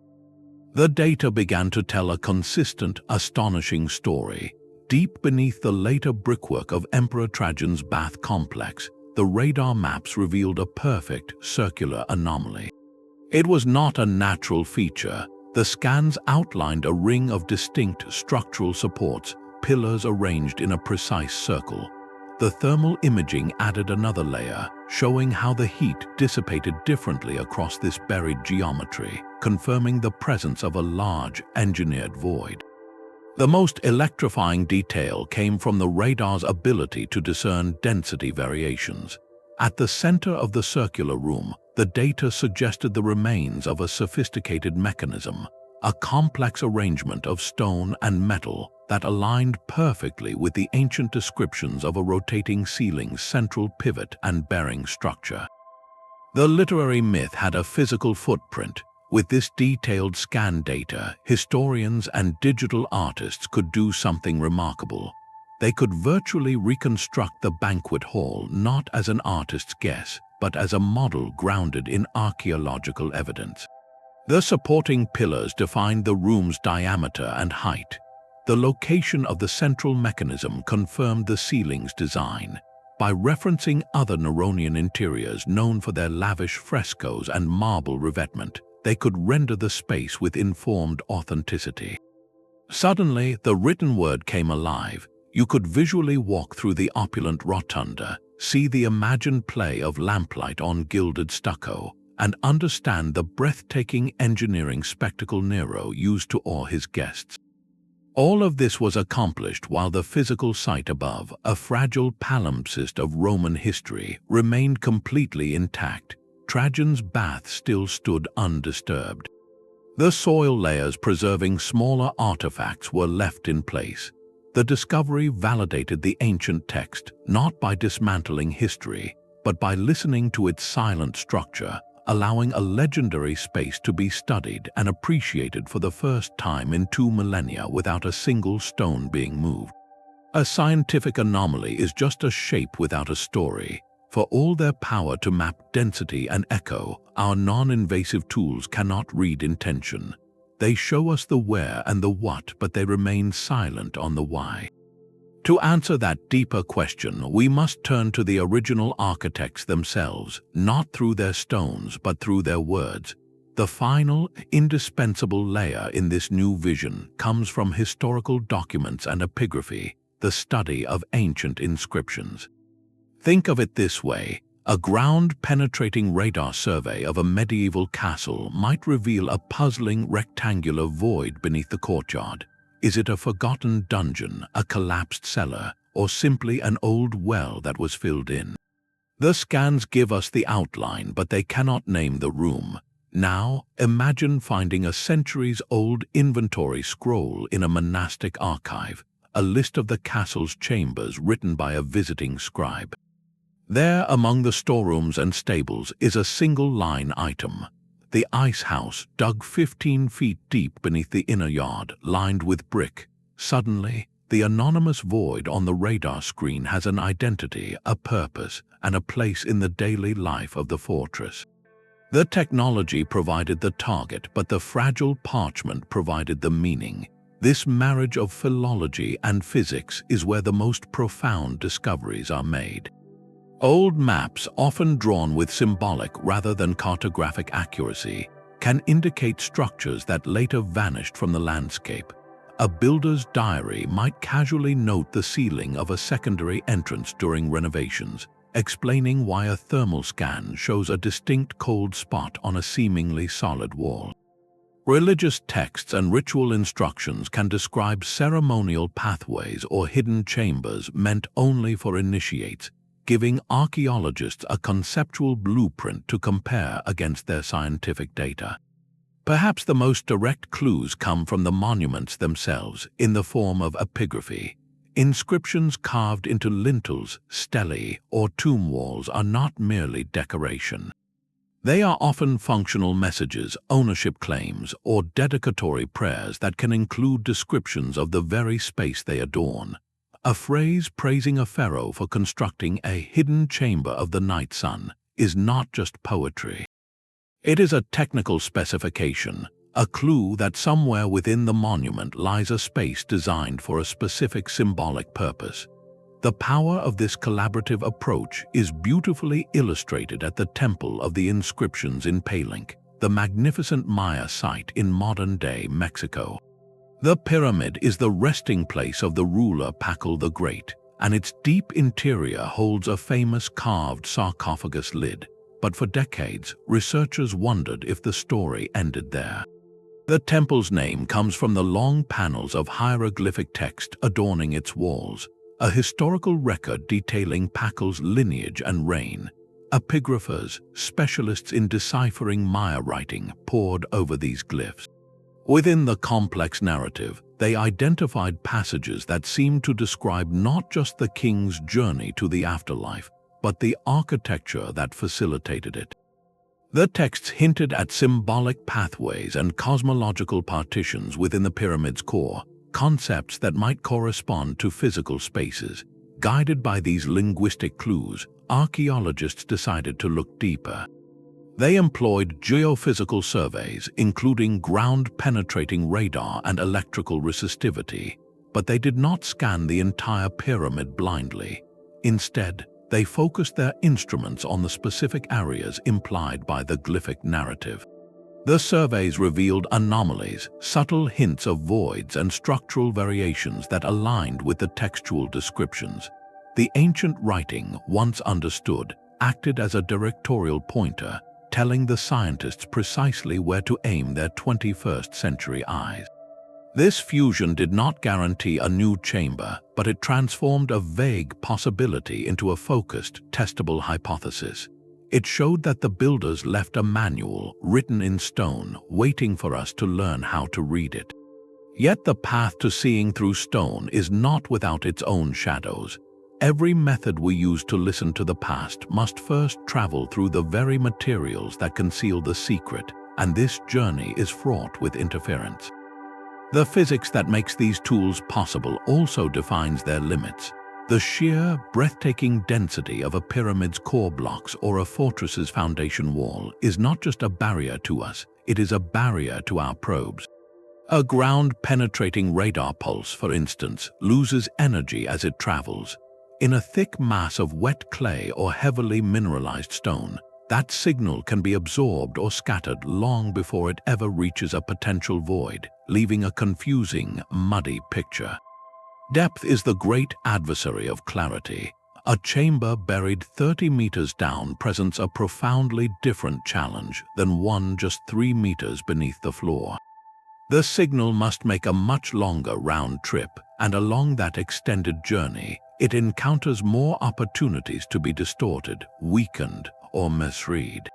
The data began to tell a consistent, astonishing story. Deep beneath the later brickwork of Emperor Trajan's bath complex, the radar maps revealed a perfect, circular anomaly. It was not a natural feature. The scans outlined a ring of distinct structural supports, pillars arranged in a precise circle. The thermal imaging added another layer, showing how the heat dissipated differently across this buried geometry, confirming the presence of a large, engineered void. The most electrifying detail came from the radar's ability to discern density variations. At the center of the circular room, the data suggested the remains of a sophisticated mechanism, a complex arrangement of stone and metal that aligned perfectly with the ancient descriptions of a rotating ceiling's central pivot and bearing structure. The literary myth had a physical footprint. With this detailed scan data, historians and digital artists could do something remarkable. They could virtually reconstruct the banquet hall not as an artist's guess, but as a model grounded in archaeological evidence. The supporting pillars defined the room's diameter and height. The location of the central mechanism confirmed the ceiling's design. By referencing other Neronian interiors known for their lavish frescoes and marble revetment, they could render the space with informed authenticity. Suddenly, the written word came alive. You could visually walk through the opulent rotunda, see the imagined play of lamplight on gilded stucco, and understand the breathtaking engineering spectacle Nero used to awe his guests. All of this was accomplished while the physical site above, a fragile palimpsest of Roman history, remained completely intact. Trajan's bath still stood undisturbed. The soil layers preserving smaller artifacts were left in place. The discovery validated the ancient text, not by dismantling history, but by listening to its silent structure, allowing a legendary space to be studied and appreciated for the first time in 2 millennia without a single stone being moved. A scientific anomaly is just a shape without a story. For all their power to map density and echo, our non-invasive tools cannot read intention. They show us the where and the what, but they remain silent on the why. To answer that deeper question, we must turn to the original architects themselves, not through their stones but through their words. The final, indispensable layer in this new vision comes from historical documents and epigraphy, the study of ancient inscriptions. Think of it this way. A ground-penetrating radar survey of a medieval castle might reveal a puzzling rectangular void beneath the courtyard. Is it a forgotten dungeon, a collapsed cellar, or simply an old well that was filled in? The scans give us the outline, but they cannot name the room. Now, imagine finding a centuries-old inventory scroll in a monastic archive, a list of the castle's chambers written by a visiting scribe. There, among the storerooms and stables, is a single-line item. the ice house dug 15 feet deep beneath the inner yard, lined with brick. Suddenly, the anonymous void on the radar screen has an identity, a purpose, and a place in the daily life of the fortress. The technology provided the target, but the fragile parchment provided the meaning. This marriage of philology and physics is where the most profound discoveries are made. Old maps, often drawn with symbolic rather than cartographic accuracy, can indicate structures that later vanished from the landscape. A builder's diary might casually note the ceiling of a secondary entrance during renovations, explaining why a thermal scan shows a distinct cold spot on a seemingly solid wall. Religious texts and ritual instructions can describe ceremonial pathways or hidden chambers meant only for initiates, giving archaeologists a conceptual blueprint to compare against their scientific data. Perhaps the most direct clues come from the monuments themselves in the form of epigraphy. Inscriptions carved into lintels, stelae, or tomb walls are not merely decoration. They are often functional messages, ownership claims, or dedicatory prayers that can include descriptions of the very space they adorn. A phrase praising a pharaoh for constructing a hidden chamber of the night sun is not just poetry. It is a technical specification, a clue that somewhere within the monument lies a space designed for a specific symbolic purpose. The power of this collaborative approach is beautifully illustrated at the Temple of the Inscriptions in Palenque, the magnificent Maya site in modern-day Mexico. The pyramid is the resting place of the ruler Pacal the Great, and its deep interior holds a famous carved sarcophagus lid. But for decades, researchers wondered if the story ended there. The temple's name comes from the long panels of hieroglyphic text adorning its walls, a historical record detailing Pacal's lineage and reign. Epigraphers, specialists in deciphering Maya writing, pored over these glyphs. Within the complex narrative, they identified passages that seemed to describe not just the king's journey to the afterlife, but the architecture that facilitated it. The texts hinted at symbolic pathways and cosmological partitions within the pyramid's core, concepts that might correspond to physical spaces. Guided by these linguistic clues, archaeologists decided to look deeper. They employed geophysical surveys, including ground-penetrating radar and electrical resistivity, but they did not scan the entire pyramid blindly. Instead, they focused their instruments on the specific areas implied by the glyphic narrative. The surveys revealed anomalies, subtle hints of voids, and structural variations that aligned with the textual descriptions. The ancient writing, once understood, acted as a directorial pointer, telling the scientists precisely where to aim their 21st century eyes. This fusion did not guarantee a new chamber, but it transformed a vague possibility into a focused, testable hypothesis. It showed that the builders left a manual, written in stone, waiting for us to learn how to read it. Yet the path to seeing through stone is not without its own shadows. Every method we use to listen to the past must first travel through the very materials that conceal the secret, and this journey is fraught with interference. The physics that makes these tools possible also defines their limits. The sheer, breathtaking density of a pyramid's core blocks or a fortress's foundation wall is not just a barrier to us, it is a barrier to our probes. A ground-penetrating radar pulse, for instance, loses energy as it travels. In a thick mass of wet clay or heavily mineralized stone, that signal can be absorbed or scattered long before it ever reaches a potential void, leaving a confusing, muddy picture. Depth is the great adversary of clarity. A chamber buried 30 meters down presents a profoundly different challenge than one just 3 meters beneath the floor. The signal must make a much longer round trip, and along that extended journey, it encounters more opportunities to be distorted, weakened, or misread.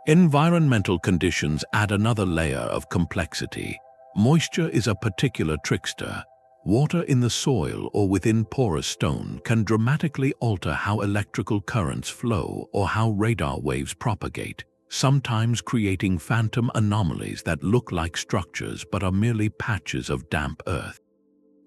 Environmental conditions add another layer of complexity. Moisture is a particular trickster. Water in the soil or within porous stone can dramatically alter how electrical currents flow or how radar waves propagate. sometimes creating phantom anomalies that look like structures but are merely patches of damp earth.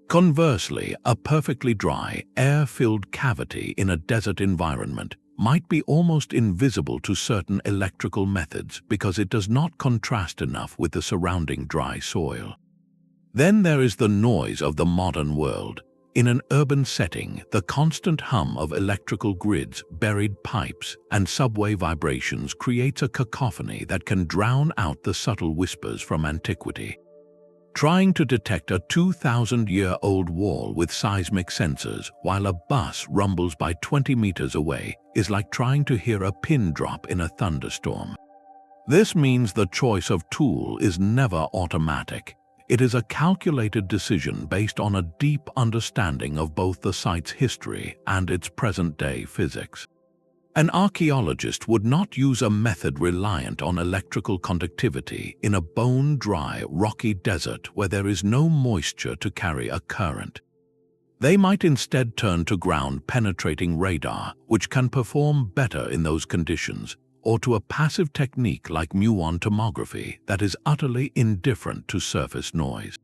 Conversely, a perfectly dry, air-filled cavity in a desert environment might be almost invisible to certain electrical methods because it does not contrast enough with the surrounding dry soil. Then there is the noise of the modern world. In an urban setting, the constant hum of electrical grids, buried pipes, and subway vibrations creates a cacophony that can drown out the subtle whispers from antiquity. Trying to detect a 2,000-year-old wall with seismic sensors while a bus rumbles by 20 meters away is like trying to hear a pin drop in a thunderstorm. This means the choice of tool is never automatic. It is a calculated decision based on a deep understanding of both the site's history and its present-day physics. An archaeologist would not use a method reliant on electrical conductivity in a bone-dry, rocky desert where there is no moisture to carry a current. They might instead turn to ground-penetrating radar, which can perform better in those conditions, or to a passive technique like Muon tomography that is utterly indifferent to surface noise.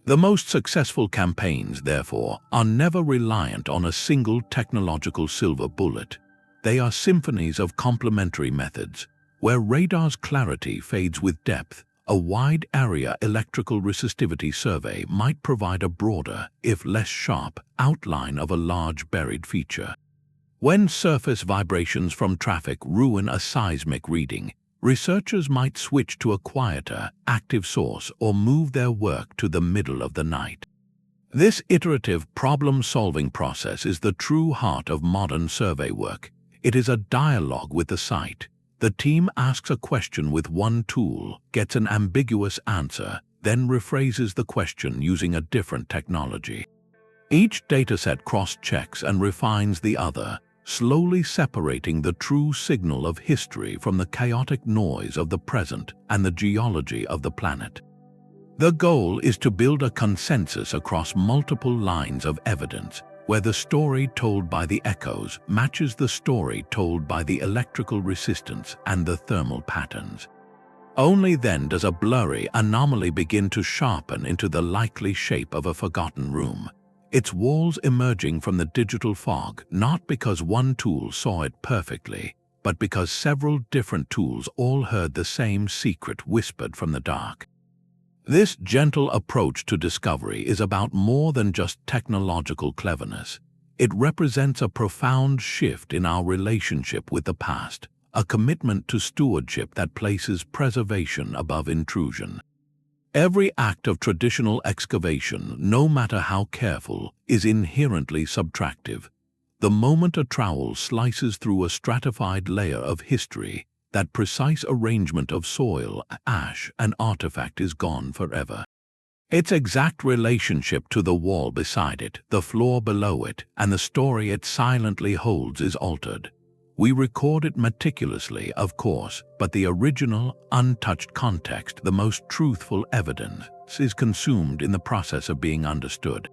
The most successful campaigns, therefore, are never reliant on a single technological silver bullet. They are symphonies of complementary methods. Where radar's clarity fades with depth, a wide-area electrical resistivity survey might provide a broader, if less sharp, outline of a large buried feature. When surface vibrations from traffic ruin a seismic reading, researchers might switch to a quieter, active source or move their work to the middle of the night. This iterative problem-solving process is the true heart of modern survey work. It is a dialogue with the site. The team asks a question with one tool, gets an ambiguous answer, then rephrases the question using a different technology. Each dataset cross-checks and refines the other, slowly separating the true signal of history from the chaotic noise of the present and the geology of the planet. The goal is to build a consensus across multiple lines of evidence, where the story told by the echoes matches the story told by the electrical resistance and the thermal patterns. Only then does a blurry anomaly begin to sharpen into the likely shape of a forgotten room, its walls emerging from the digital fog not because one tool saw it perfectly, but because several different tools all heard the same secret whispered from the dark. This gentle approach to discovery is about more than just technological cleverness. It represents a profound shift in our relationship with the past, a commitment to stewardship that places preservation above intrusion. Every act of traditional excavation, no matter how careful, is inherently subtractive. The moment a trowel slices through a stratified layer of history, that precise arrangement of soil, ash, and artifact is gone forever. Its exact relationship to the wall beside it, the floor below it, and the story it silently holds is altered. We record it meticulously, of course, but the original, untouched context, the most truthful evidence, is consumed in the process of being understood.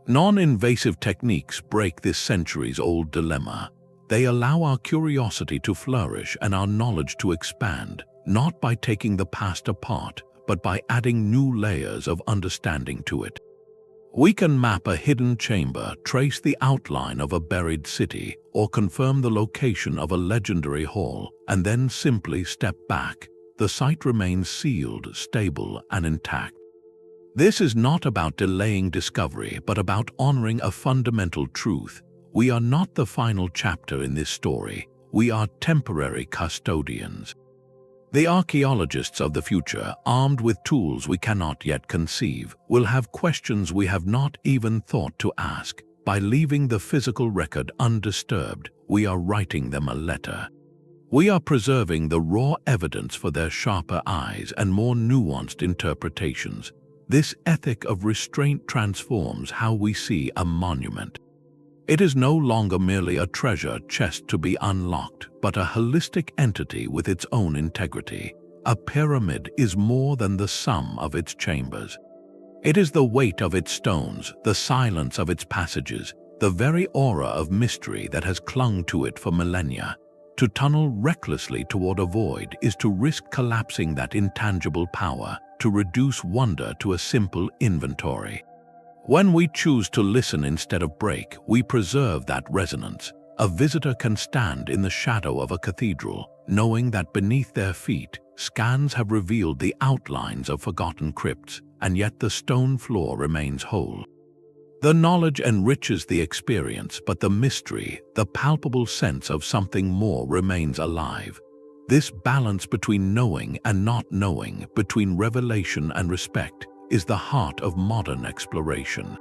Non-invasive techniques break this centuries-old dilemma. They allow our curiosity to flourish and our knowledge to expand, not by taking the past apart, but by adding new layers of understanding to it. We can map a hidden chamber, trace the outline of a buried city, or confirm the location of a legendary hall, and then simply step back. The site remains sealed, stable, and intact. This is not about delaying discovery, but about honoring a fundamental truth. We are not the final chapter in this story. We are temporary custodians. The archaeologists of the future, armed with tools we cannot yet conceive, will have questions we have not even thought to ask. By leaving the physical record undisturbed, we are writing them a letter. We are preserving the raw evidence for their sharper eyes and more nuanced interpretations. This ethic of restraint transforms how we see a monument. It is no longer merely a treasure chest to be unlocked, but a holistic entity with its own integrity. A pyramid is more than the sum of its chambers. It is the weight of its stones, the silence of its passages, the very aura of mystery that has clung to it for millennia. To tunnel recklessly toward a void is to risk collapsing that intangible power, to reduce wonder to a simple inventory. When we choose to listen instead of break, we preserve that resonance. A visitor can stand in the shadow of a cathedral, knowing that beneath their feet, scans have revealed the outlines of forgotten crypts, and yet the stone floor remains whole. The knowledge enriches the experience, but the mystery, the palpable sense of something more, remains alive. This balance between knowing and not knowing, between revelation and respect, is the heart of modern exploration.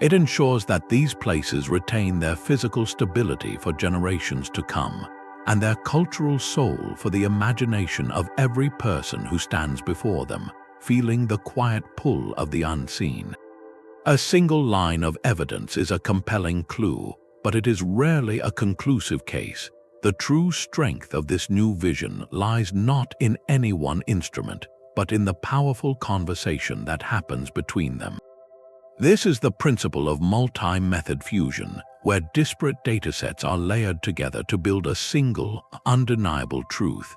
It ensures that these places retain their physical stability for generations to come, and their cultural soul for the imagination of every person who stands before them, feeling the quiet pull of the unseen. A single line of evidence is a compelling clue, but it is rarely a conclusive case. The true strength of this new vision lies not in any one instrument, but in the powerful conversation that happens between them. This is the principle of multi-method fusion, where disparate datasets are layered together to build a single, undeniable truth.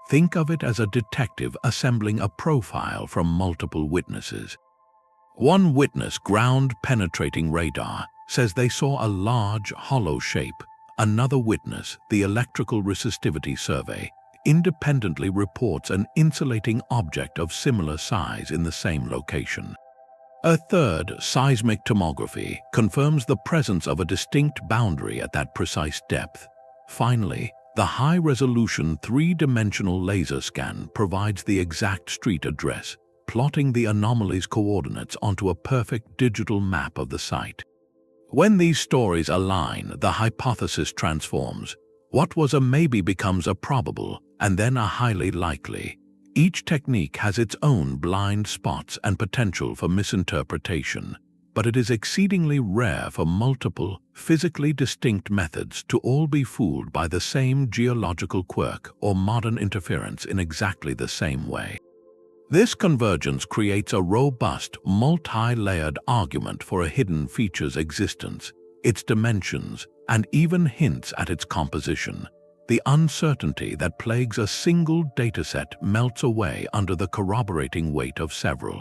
Think of it as a detective assembling a profile from multiple witnesses. One witness, ground-penetrating radar, says they saw a large, hollow shape. Another witness, the electrical resistivity survey, independently reports an insulating object of similar size in the same location. A third, seismic tomography, confirms the presence of a distinct boundary at that precise depth. Finally, the high-resolution three-dimensional laser scan provides the exact street address, plotting the anomaly's coordinates onto a perfect digital map of the site. When these stories align, the hypothesis transforms. What was a maybe becomes a probable, and then a highly likely. Each technique has its own blind spots and potential for misinterpretation, but it is exceedingly rare for multiple, physically distinct methods to all be fooled by the same geological quirk or modern interference in exactly the same way. This convergence creates a robust, multi-layered argument for a hidden feature's existence, its dimensions, and even hints at its composition. The uncertainty that plagues a single dataset melts away under the corroborating weight of several.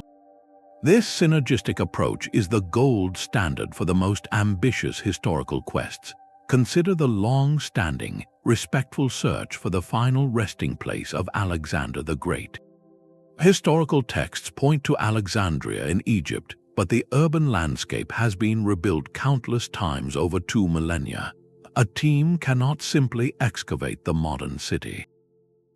This synergistic approach is the gold standard for the most ambitious historical quests. Consider the long-standing, respectful search for the final resting place of Alexander the Great. Historical texts point to Alexandria in Egypt, but the urban landscape has been rebuilt countless times over 2 millennia. A team cannot simply excavate the modern city.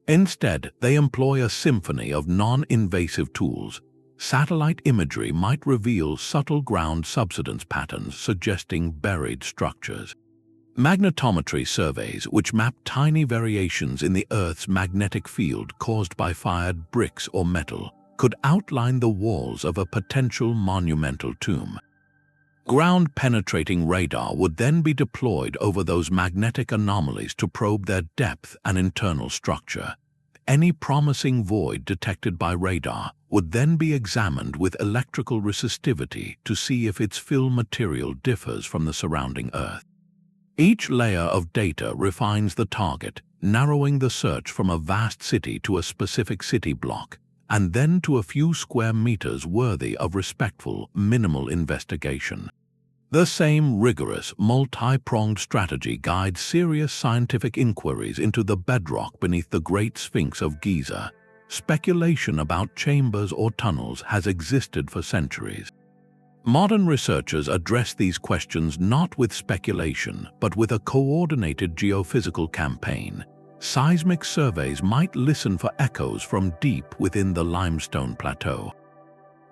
Instead, they employ a symphony of non-invasive tools. Satellite imagery might reveal subtle ground subsidence patterns suggesting buried structures. Magnetometry surveys, which map tiny variations in the Earth's magnetic field caused by fired bricks or metal, could outline the walls of a potential monumental tomb. Ground-penetrating radar would then be deployed over those magnetic anomalies to probe their depth and internal structure. Any promising void detected by radar would then be examined with electrical resistivity to see if its fill material differs from the surrounding Earth. Each layer of data refines the target, narrowing the search from a vast city to a specific city block, and then to a few square meters worthy of respectful, minimal investigation. The same rigorous, multi-pronged strategy guides serious scientific inquiries into the bedrock beneath the Great Sphinx of Giza. Speculation about chambers or tunnels has existed for centuries. Modern researchers address these questions not with speculation, but with a coordinated geophysical campaign. Seismic surveys might listen for echoes from deep within the limestone plateau.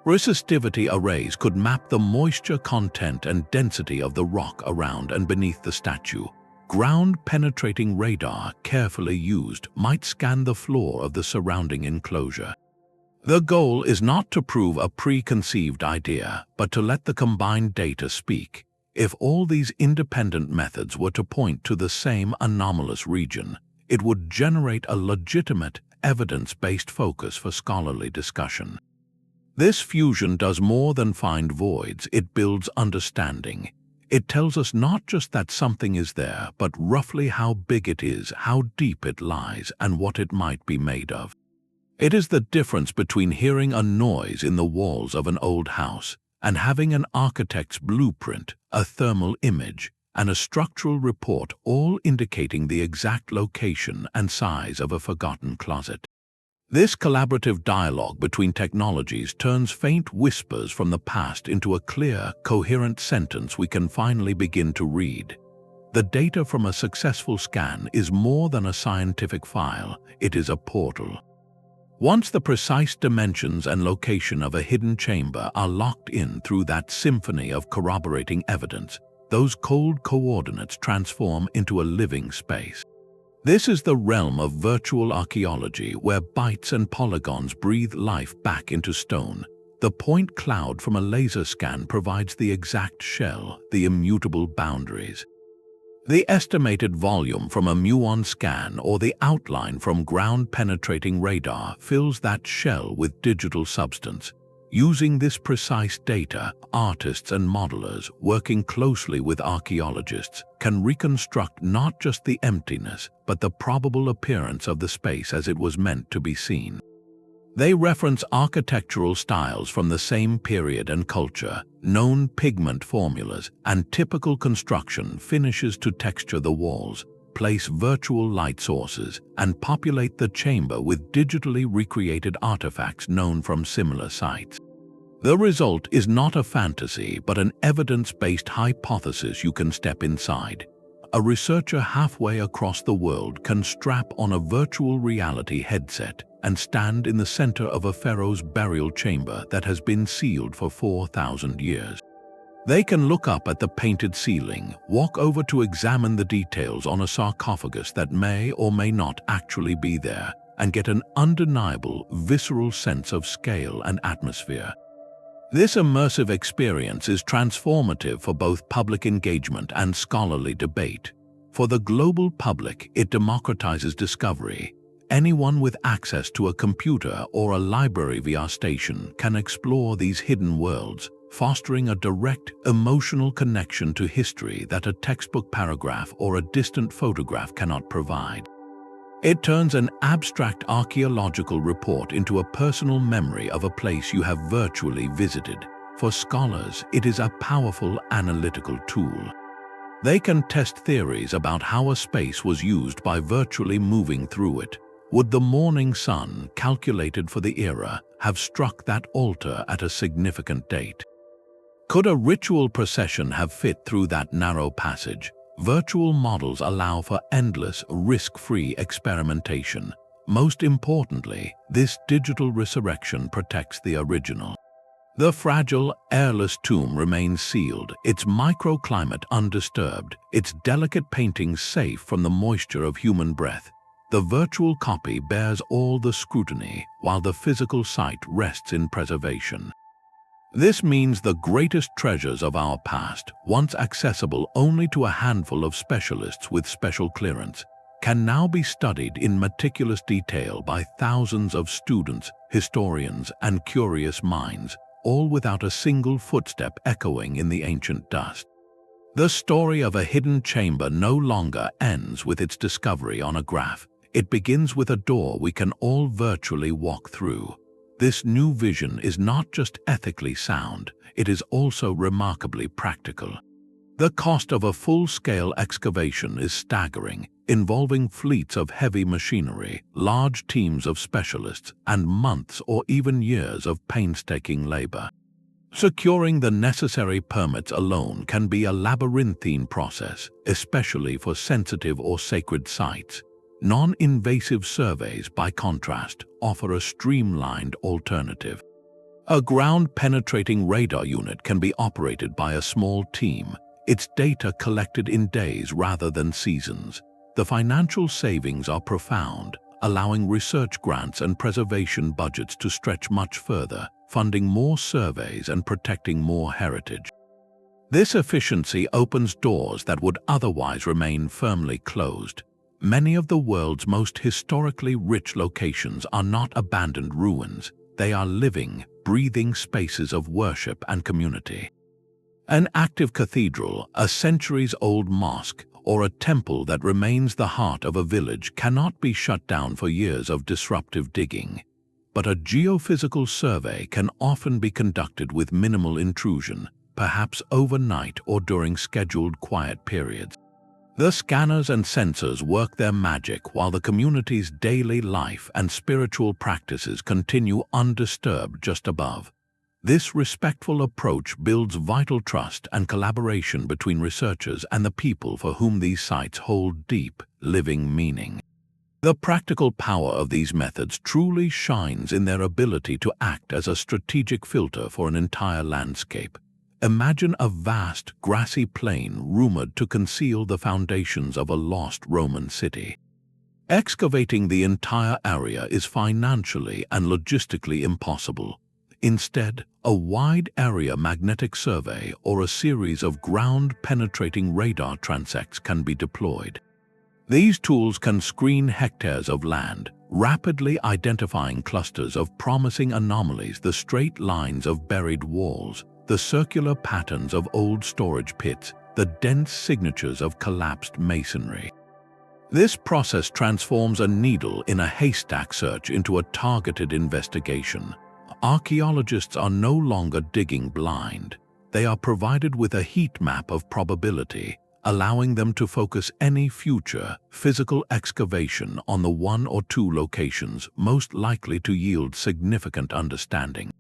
Resistivity arrays could map the moisture content and density of the rock around and beneath the statue. Ground-penetrating radar, carefully used, might scan the floor of the surrounding enclosure. The goal is not to prove a preconceived idea, but to let the combined data speak. If all these independent methods were to point to the same anomalous region, it would generate a legitimate, evidence-based focus for scholarly discussion. This fusion does more than find voids, it builds understanding. It tells us not just that something is there, but roughly how big it is, how deep it lies, and what it might be made of. It is the difference between hearing a noise in the walls of an old house and having an architect's blueprint, a thermal image, and a structural report all indicating the exact location and size of a forgotten closet. This collaborative dialogue between technologies turns faint whispers from the past into a clear, coherent sentence we can finally begin to read. The data from a successful scan is more than a scientific file, it is a portal. Once the precise dimensions and location of a hidden chamber are locked in through that symphony of corroborating evidence, those cold coordinates transform into a living space. This is the realm of virtual archaeology where bytes and polygons breathe life back into stone. The point cloud from a laser scan provides the exact shell, the immutable boundaries. The estimated volume from a Muon scan or the outline from ground-penetrating radar fills that shell with digital substance. Using this precise data, artists and modelers working closely with archaeologists can reconstruct not just the emptiness, but the probable appearance of the space as it was meant to be seen. They reference architectural styles from the same period and culture, known pigment formulas, and typical construction finishes to texture the walls, place virtual light sources, and populate the chamber with digitally recreated artifacts known from similar sites. The result is not a fantasy, but an evidence-based hypothesis you can step inside. A researcher halfway across the world can strap on a virtual reality headset and stand in the center of a pharaoh's burial chamber that has been sealed for 4,000 years. They can look up at the painted ceiling, walk over to examine the details on a sarcophagus that may or may not actually be there, and get an undeniable, visceral sense of scale and atmosphere. This immersive experience is transformative for both public engagement and scholarly debate. For the global public, it democratizes discovery. Anyone with access to a computer or a library VR station can explore these hidden worlds, fostering a direct, emotional connection to history that a textbook paragraph or a distant photograph cannot provide. It turns an abstract archaeological report into a personal memory of a place you have virtually visited. For scholars, it is a powerful analytical tool. They can test theories about how a space was used by virtually moving through it. Would the morning sun, calculated for the era, have struck that altar at a significant date? Could a ritual procession have fit through that narrow passage? Virtual models allow for endless, risk-free experimentation. Most importantly, this digital resurrection protects the original. The fragile, airless tomb remains sealed, its microclimate undisturbed, its delicate paintings safe from the moisture of human breath. The virtual copy bears all the scrutiny, while the physical site rests in preservation. This means the greatest treasures of our past, once accessible only to a handful of specialists with special clearance, can now be studied in meticulous detail by thousands of students, historians, and curious minds, all without a single footstep echoing in the ancient dust. The story of a hidden chamber no longer ends with its discovery on a graph. It begins with a door we can all virtually walk through. This new vision is not just ethically sound, it is also remarkably practical. The cost of a full-scale excavation is staggering, involving fleets of heavy machinery, large teams of specialists, and months or even years of painstaking labor. Securing the necessary permits alone can be a labyrinthine process, especially for sensitive or sacred sites. Non-invasive surveys, by contrast, offer a streamlined alternative. A ground-penetrating radar unit can be operated by a small team, its data collected in days rather than seasons. The financial savings are profound, allowing research grants and preservation budgets to stretch much further, funding more surveys and protecting more heritage. This efficiency opens doors that would otherwise remain firmly closed. Many of the world's most historically rich locations are not abandoned ruins. They are living, breathing spaces of worship and community. An active cathedral, a centuries-old mosque, or a temple that remains the heart of a village cannot be shut down for years of disruptive digging. But a geophysical survey can often be conducted with minimal intrusion, perhaps overnight or during scheduled quiet periods. The scanners and sensors work their magic while the community's daily life and spiritual practices continue undisturbed just above. This respectful approach builds vital trust and collaboration between researchers and the people for whom these sites hold deep, living meaning. The practical power of these methods truly shines in their ability to act as a strategic filter for an entire landscape. Imagine a vast, grassy plain rumored to conceal the foundations of a lost Roman city. Excavating the entire area is financially and logistically impossible. Instead, a wide-area magnetic survey or a series of ground-penetrating radar transects can be deployed. These tools can screen hectares of land, rapidly identifying clusters of promising anomalies, the straight lines of buried walls, the circular patterns of old storage pits, the dense signatures of collapsed masonry. This process transforms a needle in a haystack search into a targeted investigation. Archaeologists are no longer digging blind. They are provided with a heat map of probability, allowing them to focus any future physical excavation on the one or two locations most likely to yield significant understanding.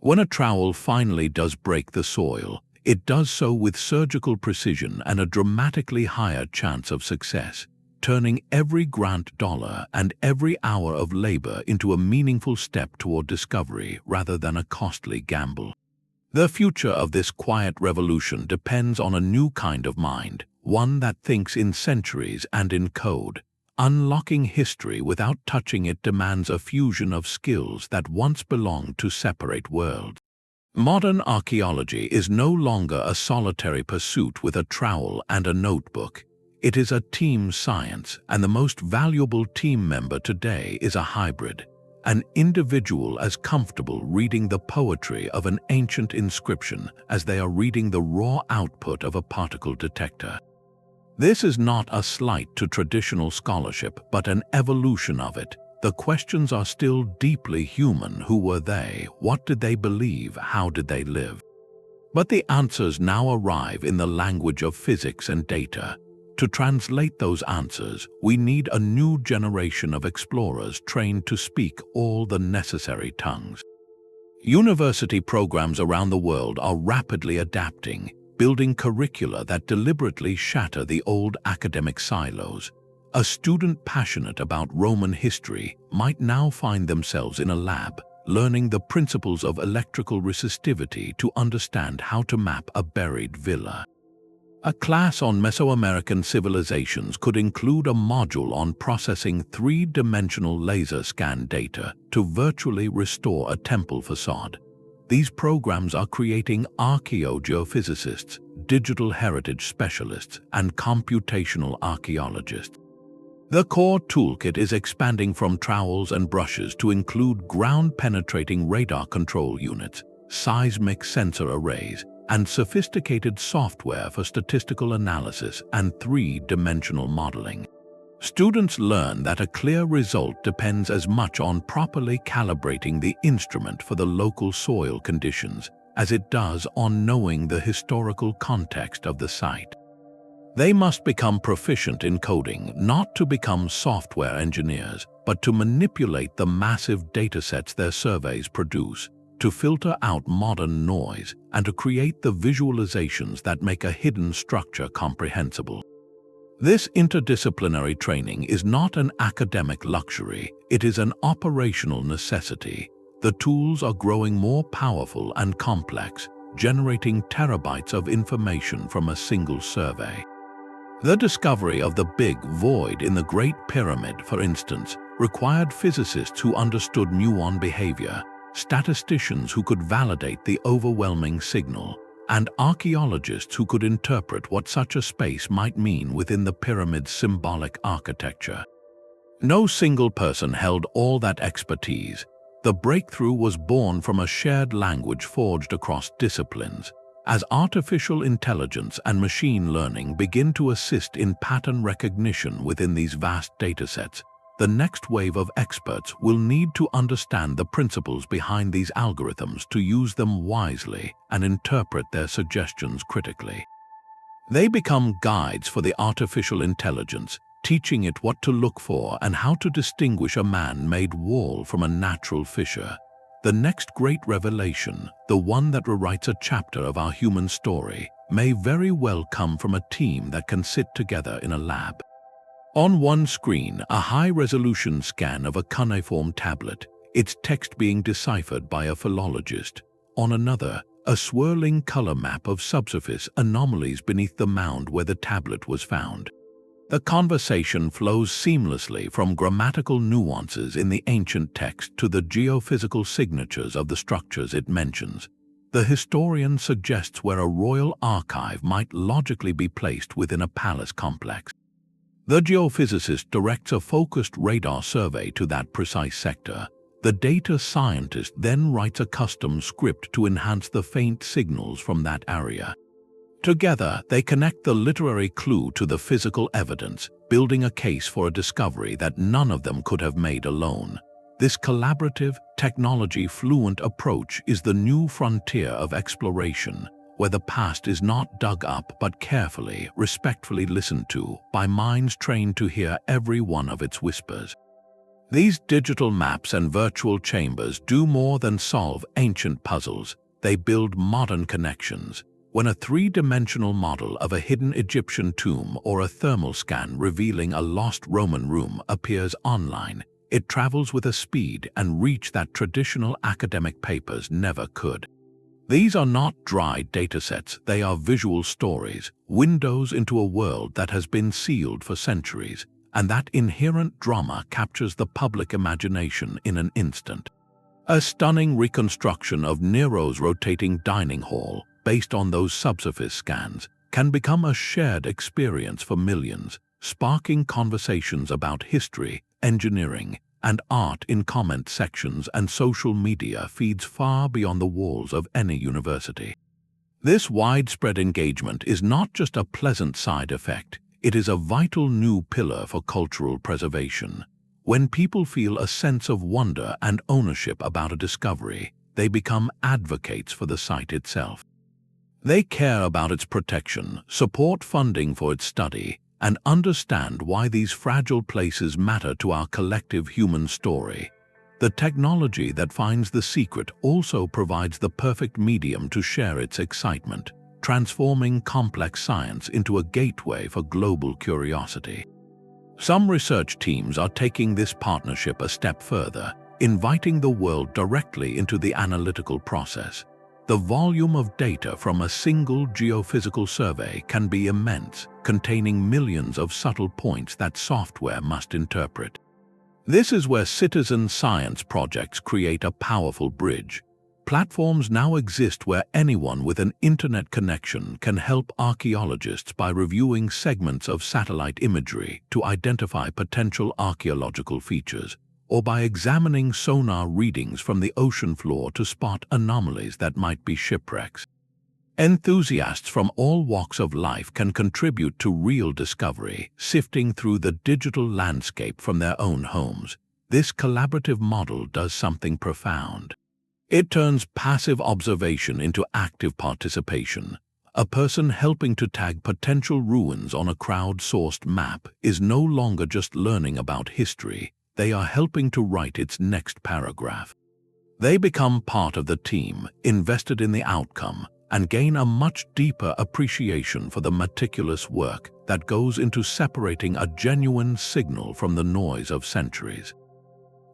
When a trowel finally does break the soil, it does so with surgical precision and a dramatically higher chance of success, turning every grant dollar and every hour of labor into a meaningful step toward discovery rather than a costly gamble. The future of this quiet revolution depends on a new kind of mind, one that thinks in centuries and in code. Unlocking history without touching it demands a fusion of skills that once belonged to separate worlds. Modern archaeology is no longer a solitary pursuit with a trowel and a notebook. It is a team science, and the most valuable team member today is a hybrid, an individual as comfortable reading the poetry of an ancient inscription as they are reading the raw output of a particle detector. This is not a slight to traditional scholarship, but an evolution of it. The questions are still deeply human. Who were they? What did they believe? How did they live? But the answers now arrive in the language of physics and data. To translate those answers, we need a new generation of explorers trained to speak all the necessary tongues. University programs around the world are rapidly adapting, building curricula that deliberately shatter the old academic silos. A student passionate about Roman history might now find themselves in a lab, learning the principles of electrical resistivity to understand how to map a buried villa. A class on Mesoamerican civilizations could include a module on processing three-dimensional laser scan data to virtually restore a temple facade. These programs are creating archaeogeophysicists, digital heritage specialists, and computational archaeologists. The core toolkit is expanding from trowels and brushes to include ground-penetrating radar control units, seismic sensor arrays, and sophisticated software for statistical analysis and three-dimensional modeling. Students learn that a clear result depends as much on properly calibrating the instrument for the local soil conditions as it does on knowing the historical context of the site. They must become proficient in coding, not to become software engineers, but to manipulate the massive datasets their surveys produce, to filter out modern noise, and to create the visualizations that make a hidden structure comprehensible. This interdisciplinary training is not an academic luxury, it is an operational necessity. The tools are growing more powerful and complex, generating terabytes of information from a single survey. The discovery of the big void in the Great Pyramid, for instance, required physicists who understood muon behavior, statisticians who could validate the overwhelming signal, and archaeologists who could interpret what such a space might mean within the pyramid's symbolic architecture. No single person held all that expertise. The breakthrough was born from a shared language forged across disciplines. As artificial intelligence and machine learning begin to assist in pattern recognition within these vast datasets, the next wave of experts will need to understand the principles behind these algorithms to use them wisely and interpret their suggestions critically. They become guides for the artificial intelligence, teaching it what to look for and how to distinguish a man-made wall from a natural fissure. The next great revelation, the one that rewrites a chapter of our human story, may very well come from a team that can sit together in a lab. On one screen, a high-resolution scan of a cuneiform tablet, its text being deciphered by a philologist. On another, a swirling color map of subsurface anomalies beneath the mound where the tablet was found. The conversation flows seamlessly from grammatical nuances in the ancient text to the geophysical signatures of the structures it mentions. The historian suggests where a royal archive might logically be placed within a palace complex. The geophysicist directs a focused radar survey to that precise sector. The data scientist then writes a custom script to enhance the faint signals from that area. Together, they connect the literary clue to the physical evidence, building a case for a discovery that none of them could have made alone. This collaborative, technology-fluent approach is the new frontier of exploration, where the past is not dug up but carefully, respectfully listened to by minds trained to hear every one of its whispers. These digital maps and virtual chambers do more than solve ancient puzzles. They build modern connections. When a three-dimensional model of a hidden Egyptian tomb or a thermal scan revealing a lost Roman room appears online, it travels with a speed and reach that traditional academic papers never could. These are not dry datasets, they are visual stories, windows into a world that has been sealed for centuries, and that inherent drama captures the public imagination in an instant. A stunning reconstruction of Nero's rotating dining hall, based on those subsurface scans, can become a shared experience for millions, sparking conversations about history, engineering, and art in comment sections and social media feeds far beyond the walls of any university. This widespread engagement is not just a pleasant side effect, it is a vital new pillar for cultural preservation. When people feel a sense of wonder and ownership about a discovery, they become advocates for the site itself. They care about its protection, support funding for its study, and understand why these fragile places matter to our collective human story. The technology that finds the secret also provides the perfect medium to share its excitement, transforming complex science into a gateway for global curiosity. Some research teams are taking this partnership a step further, inviting the world directly into the analytical process. The volume of data from a single geophysical survey can be immense, containing millions of subtle points that software must interpret. This is where citizen science projects create a powerful bridge. Platforms now exist where anyone with an internet connection can help archaeologists by reviewing segments of satellite imagery to identify potential archaeological features, or by examining sonar readings from the ocean floor to spot anomalies that might be shipwrecks. Enthusiasts from all walks of life can contribute to real discovery, sifting through the digital landscape from their own homes. This collaborative model does something profound. It turns passive observation into active participation. A person helping to tag potential ruins on a crowd-sourced map is no longer just learning about history, they are helping to write its next paragraph. They become part of the team, invested in the outcome, and gain a much deeper appreciation for the meticulous work that goes into separating a genuine signal from the noise of centuries.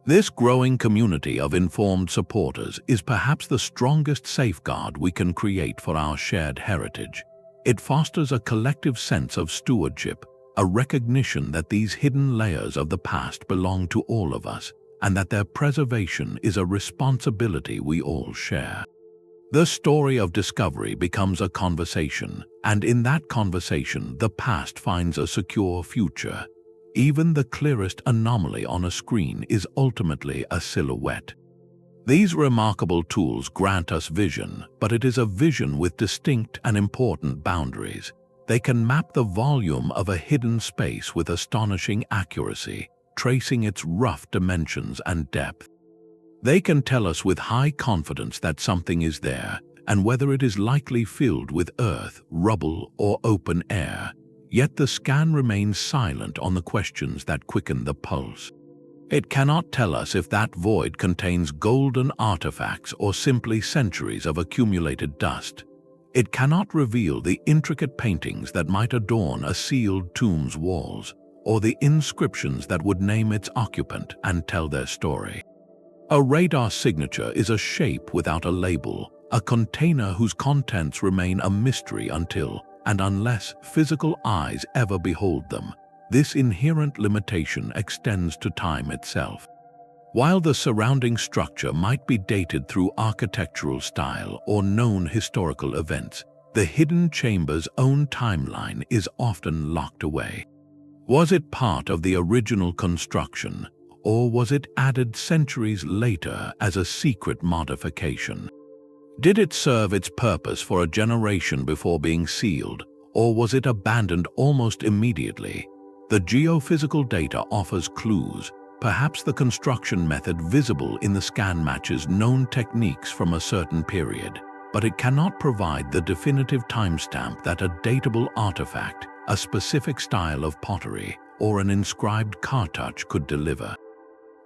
This growing community of informed supporters is perhaps the strongest safeguard we can create for our shared heritage. It fosters a collective sense of stewardship, a recognition that these hidden layers of the past belong to all of us, and that their preservation is a responsibility we all share. The story of discovery becomes a conversation, and in that conversation, the past finds a secure future. Even the clearest anomaly on a screen is ultimately a silhouette. These remarkable tools grant us vision, but it is a vision with distinct and important boundaries. They can map the volume of a hidden space with astonishing accuracy, tracing its rough dimensions and depth. They can tell us with high confidence that something is there, and whether it is likely filled with earth, rubble, or open air. Yet the scan remains silent on the questions that quicken the pulse. It cannot tell us if that void contains golden artifacts or simply centuries of accumulated dust. It cannot reveal the intricate paintings that might adorn a sealed tomb's walls, or the inscriptions that would name its occupant and tell their story. A radar signature is a shape without a label, a container whose contents remain a mystery until and unless physical eyes ever behold them. This inherent limitation extends to time itself. While the surrounding structure might be dated through architectural style or known historical events, the hidden chamber's own timeline is often locked away. Was it part of the original construction, or was it added centuries later as a secret modification? Did it serve its purpose for a generation before being sealed, or was it abandoned almost immediately? The geophysical data offers clues. Perhaps the construction method visible in the scan matches known techniques from a certain period, but it cannot provide the definitive timestamp that a datable artifact, a specific style of pottery, or an inscribed cartouche could deliver.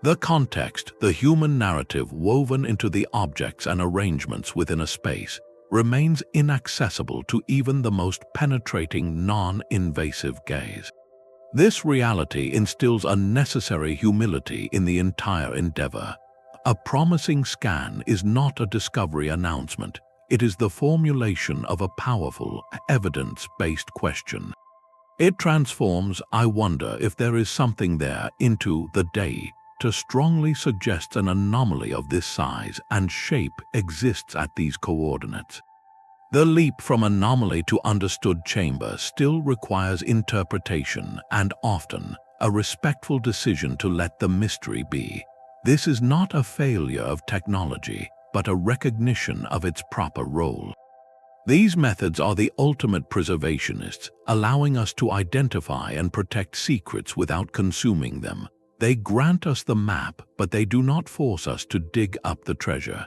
The context, the human narrative woven into the objects and arrangements within a space, remains inaccessible to even the most penetrating non-invasive gaze. This reality instills a necessary humility in the entire endeavor. A promising scan is not a discovery announcement. It is the formulation of a powerful, evidence-based question. It transforms "I wonder if there is something there" into "the day" to strongly suggest an anomaly of this size and shape exists at these coordinates. The leap from anomaly to understood chamber still requires interpretation and often a respectful decision to let the mystery be. This is not a failure of technology, but a recognition of its proper role. These methods are the ultimate preservationists, allowing us to identify and protect secrets without consuming them. They grant us the map, but they do not force us to dig up the treasure.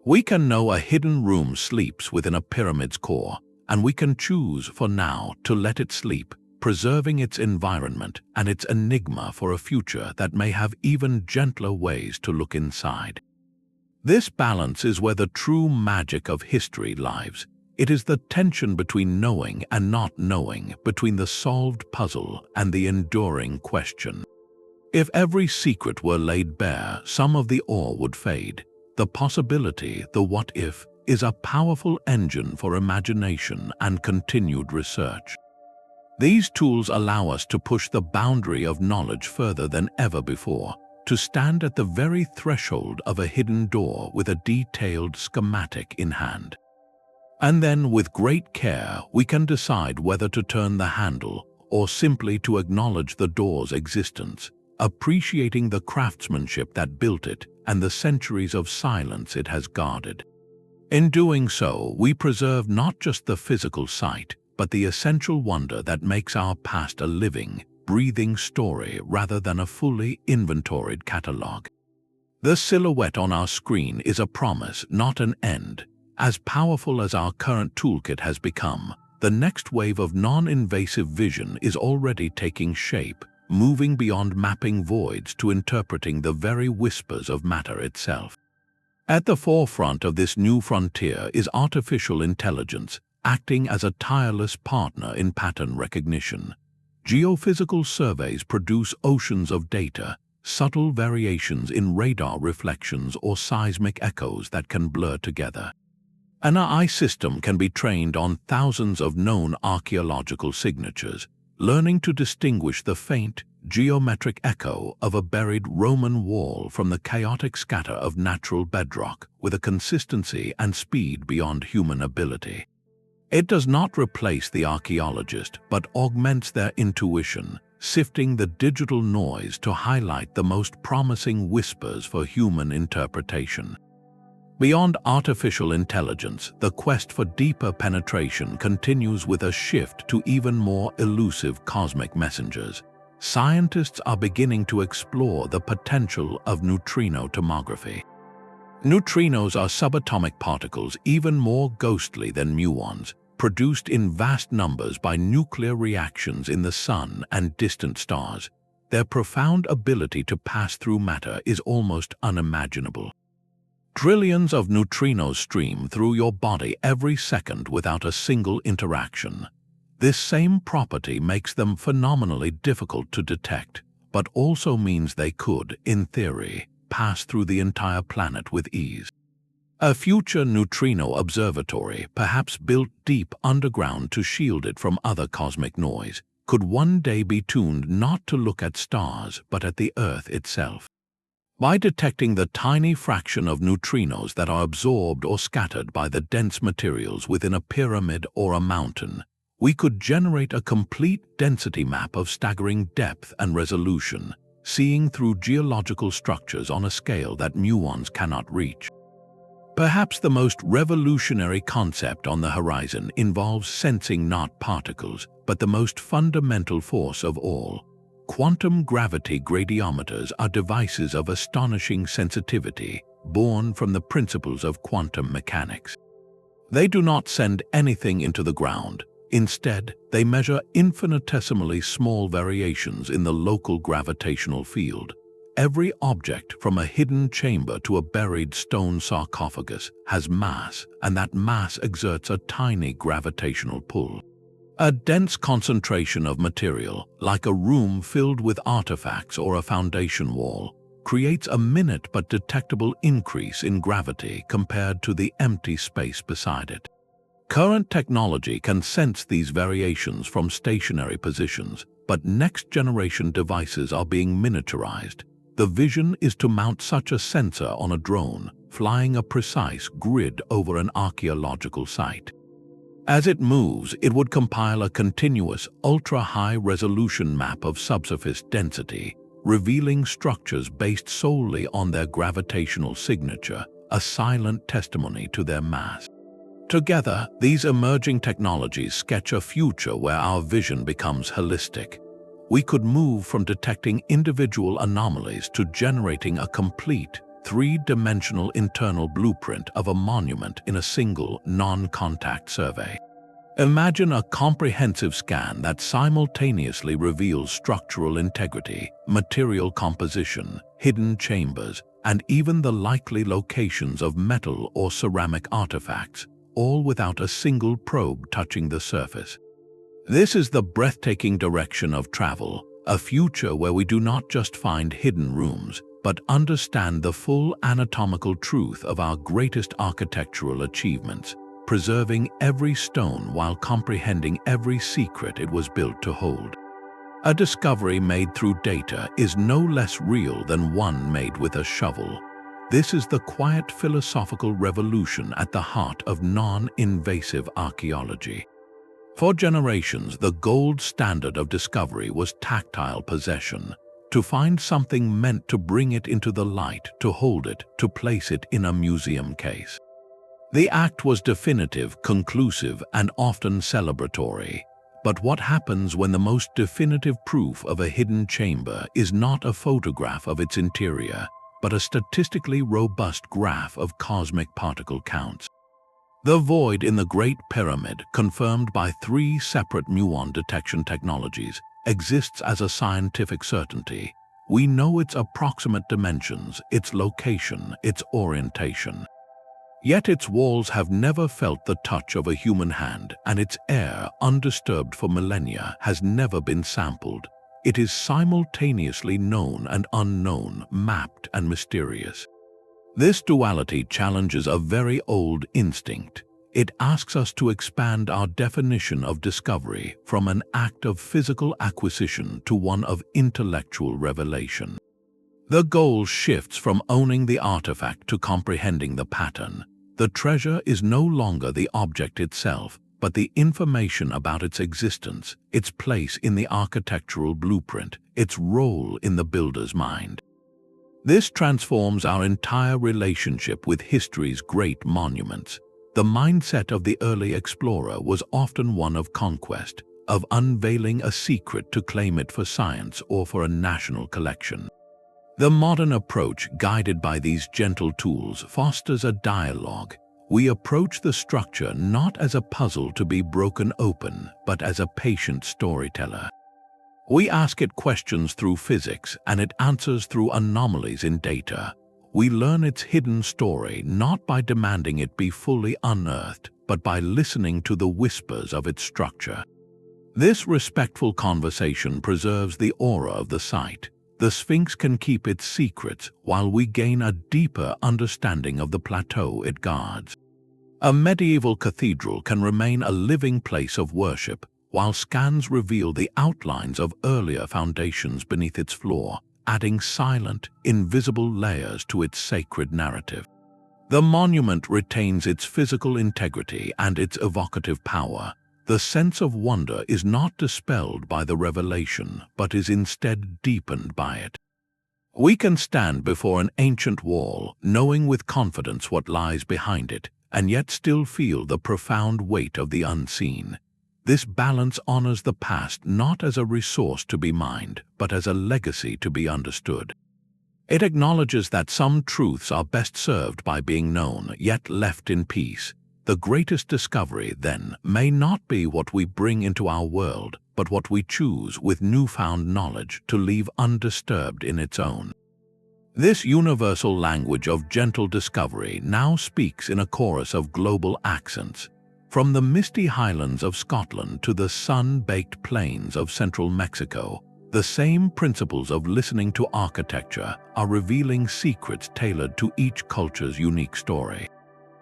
We can know a hidden room sleeps within a pyramid's core, and we can choose for now to let it sleep, preserving its environment and its enigma for a future that may have even gentler ways to look inside. This balance is where the true magic of history lies. It is the tension between knowing and not knowing, between the solved puzzle and the enduring question. If every secret were laid bare, some of the awe would fade. The possibility, the what if, is a powerful engine for imagination and continued research. These tools allow us to push the boundary of knowledge further than ever before, to stand at the very threshold of a hidden door with a detailed schematic in hand. And then, with great care, we can decide whether to turn the handle or simply to acknowledge the door's existence, appreciating the craftsmanship that built it and the centuries of silence it has guarded. In doing so, we preserve not just the physical site, but the essential wonder that makes our past a living, breathing story rather than a fully inventoried catalogue. The silhouette on our screen is a promise, not an end. As powerful as our current toolkit has become, the next wave of non-invasive vision is already taking shape, moving beyond mapping voids to interpreting the very whispers of matter itself. At the forefront of this new frontier is artificial intelligence, acting as a tireless partner in pattern recognition. Geophysical surveys produce oceans of data, subtle variations in radar reflections or seismic echoes that can blur together. An AI system can be trained on thousands of known archaeological signatures, learning to distinguish the faint, geometric echo of a buried Roman wall from the chaotic scatter of natural bedrock with a consistency and speed beyond human ability. It does not replace the archaeologist, but augments their intuition, sifting the digital noise to highlight the most promising whispers for human interpretation. Beyond artificial intelligence, the quest for deeper penetration continues with a shift to even more elusive cosmic messengers. Scientists are beginning to explore the potential of neutrino tomography. Neutrinos are subatomic particles even more ghostly than muons, produced in vast numbers by nuclear reactions in the Sun and distant stars. Their profound ability to pass through matter is almost unimaginable. Trillions of neutrinos stream through your body every second without a single interaction. This same property makes them phenomenally difficult to detect, but also means they could, in theory, pass through the entire planet with ease. A future neutrino observatory, perhaps built deep underground to shield it from other cosmic noise, could one day be tuned not to look at stars but at the Earth itself. By detecting the tiny fraction of neutrinos that are absorbed or scattered by the dense materials within a pyramid or a mountain, we could generate a complete density map of staggering depth and resolution, seeing through geological structures on a scale that muons cannot reach. Perhaps the most revolutionary concept on the horizon involves sensing not particles, but the most fundamental force of all. Quantum gravity gradiometers are devices of astonishing sensitivity, born from the principles of quantum mechanics. They do not send anything into the ground. Instead, they measure infinitesimally small variations in the local gravitational field. Every object, from a hidden chamber to a buried stone sarcophagus, has mass, and that mass exerts a tiny gravitational pull. A dense concentration of material, like a room filled with artifacts or a foundation wall, creates a minute but detectable increase in gravity compared to the empty space beside it. Current technology can sense these variations from stationary positions, but next-generation devices are being miniaturized. The vision is to mount such a sensor on a drone, flying a precise grid over an archaeological site. As it moves, it would compile a continuous, ultra-high-resolution map of subsurface density, revealing structures based solely on their gravitational signature, a silent testimony to their mass. Together, these emerging technologies sketch a future where our vision becomes holistic. We could move from detecting individual anomalies to generating a complete, three-dimensional internal blueprint of a monument in a single, non-contact survey. Imagine a comprehensive scan that simultaneously reveals structural integrity, material composition, hidden chambers, and even the likely locations of metal or ceramic artifacts, all without a single probe touching the surface. This is the breathtaking direction of travel, a future where we do not just find hidden rooms, but understand the full anatomical truth of our greatest architectural achievements, preserving every stone while comprehending every secret it was built to hold. A discovery made through data is no less real than one made with a shovel. This is the quiet philosophical revolution at the heart of non-invasive archaeology. For generations, the gold standard of discovery was tactile possession. To find something meant to bring it into the light, to hold it, to place it in a museum case. The act was definitive, conclusive, and often celebratory. But what happens when the most definitive proof of a hidden chamber is not a photograph of its interior, but a statistically robust graph of cosmic particle counts? The void in the Great Pyramid, confirmed by 3 separate muon detection technologies, exists as a scientific certainty. We know its approximate dimensions, its location, its orientation. Yet its walls have never felt the touch of a human hand, and its air, undisturbed for millennia, has never been sampled. It is simultaneously known and unknown, mapped and mysterious. This duality challenges a very old instinct. It asks us to expand our definition of discovery from an act of physical acquisition to one of intellectual revelation. The goal shifts from owning the artifact to comprehending the pattern. The treasure is no longer the object itself, but the information about its existence, its place in the architectural blueprint, its role in the builder's mind. This transforms our entire relationship with history's great monuments. The mindset of the early explorer was often one of conquest, of unveiling a secret to claim it for science or for a national collection. The modern approach, guided by these gentle tools, fosters a dialogue. We approach the structure not as a puzzle to be broken open, but as a patient storyteller. We ask it questions through physics, and it answers through anomalies in data. We learn its hidden story not by demanding it be fully unearthed, but by listening to the whispers of its structure. This respectful conversation preserves the aura of the site. The Sphinx can keep its secrets while we gain a deeper understanding of the plateau it guards. A medieval cathedral can remain a living place of worship, while scans reveal the outlines of earlier foundations beneath its floor, adding silent, invisible layers to its sacred narrative. The monument retains its physical integrity and its evocative power. The sense of wonder is not dispelled by the revelation, but is instead deepened by it. We can stand before an ancient wall, knowing with confidence what lies behind it, and yet still feel the profound weight of the unseen. This balance honors the past not as a resource to be mined, but as a legacy to be understood. It acknowledges that some truths are best served by being known, yet left in peace. The greatest discovery, then, may not be what we bring into our world, but what we choose with newfound knowledge to leave undisturbed in its own. This universal language of gentle discovery now speaks in a chorus of global accents. From the misty highlands of Scotland to the sun-baked plains of central Mexico, the same principles of listening to architecture are revealing secrets tailored to each culture's unique story.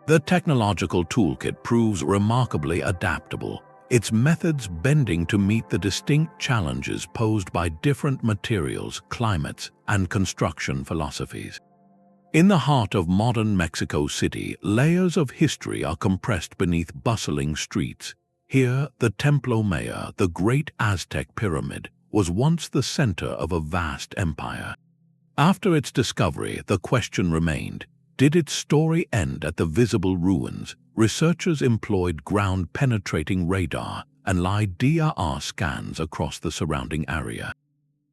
The technological toolkit proves remarkably adaptable, its methods bending to meet the distinct challenges posed by different materials, climates, and construction philosophies. In the heart of modern Mexico City, layers of history are compressed beneath bustling streets. Here, the Templo Mayor, the great Aztec pyramid, was once the center of a vast empire. After its discovery, the question remained, did its story end at the visible ruins? Researchers employed ground-penetrating radar and LiDAR scans across the surrounding area.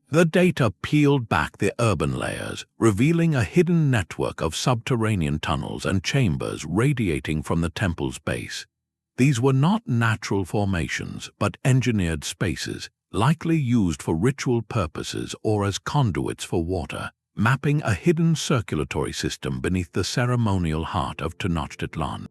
The data peeled back the urban layers, revealing a hidden network of subterranean tunnels and chambers radiating from the temple's base. These were not natural formations, but engineered spaces, likely used for ritual purposes or as conduits for water, mapping a hidden circulatory system beneath the ceremonial heart of Tenochtitlan.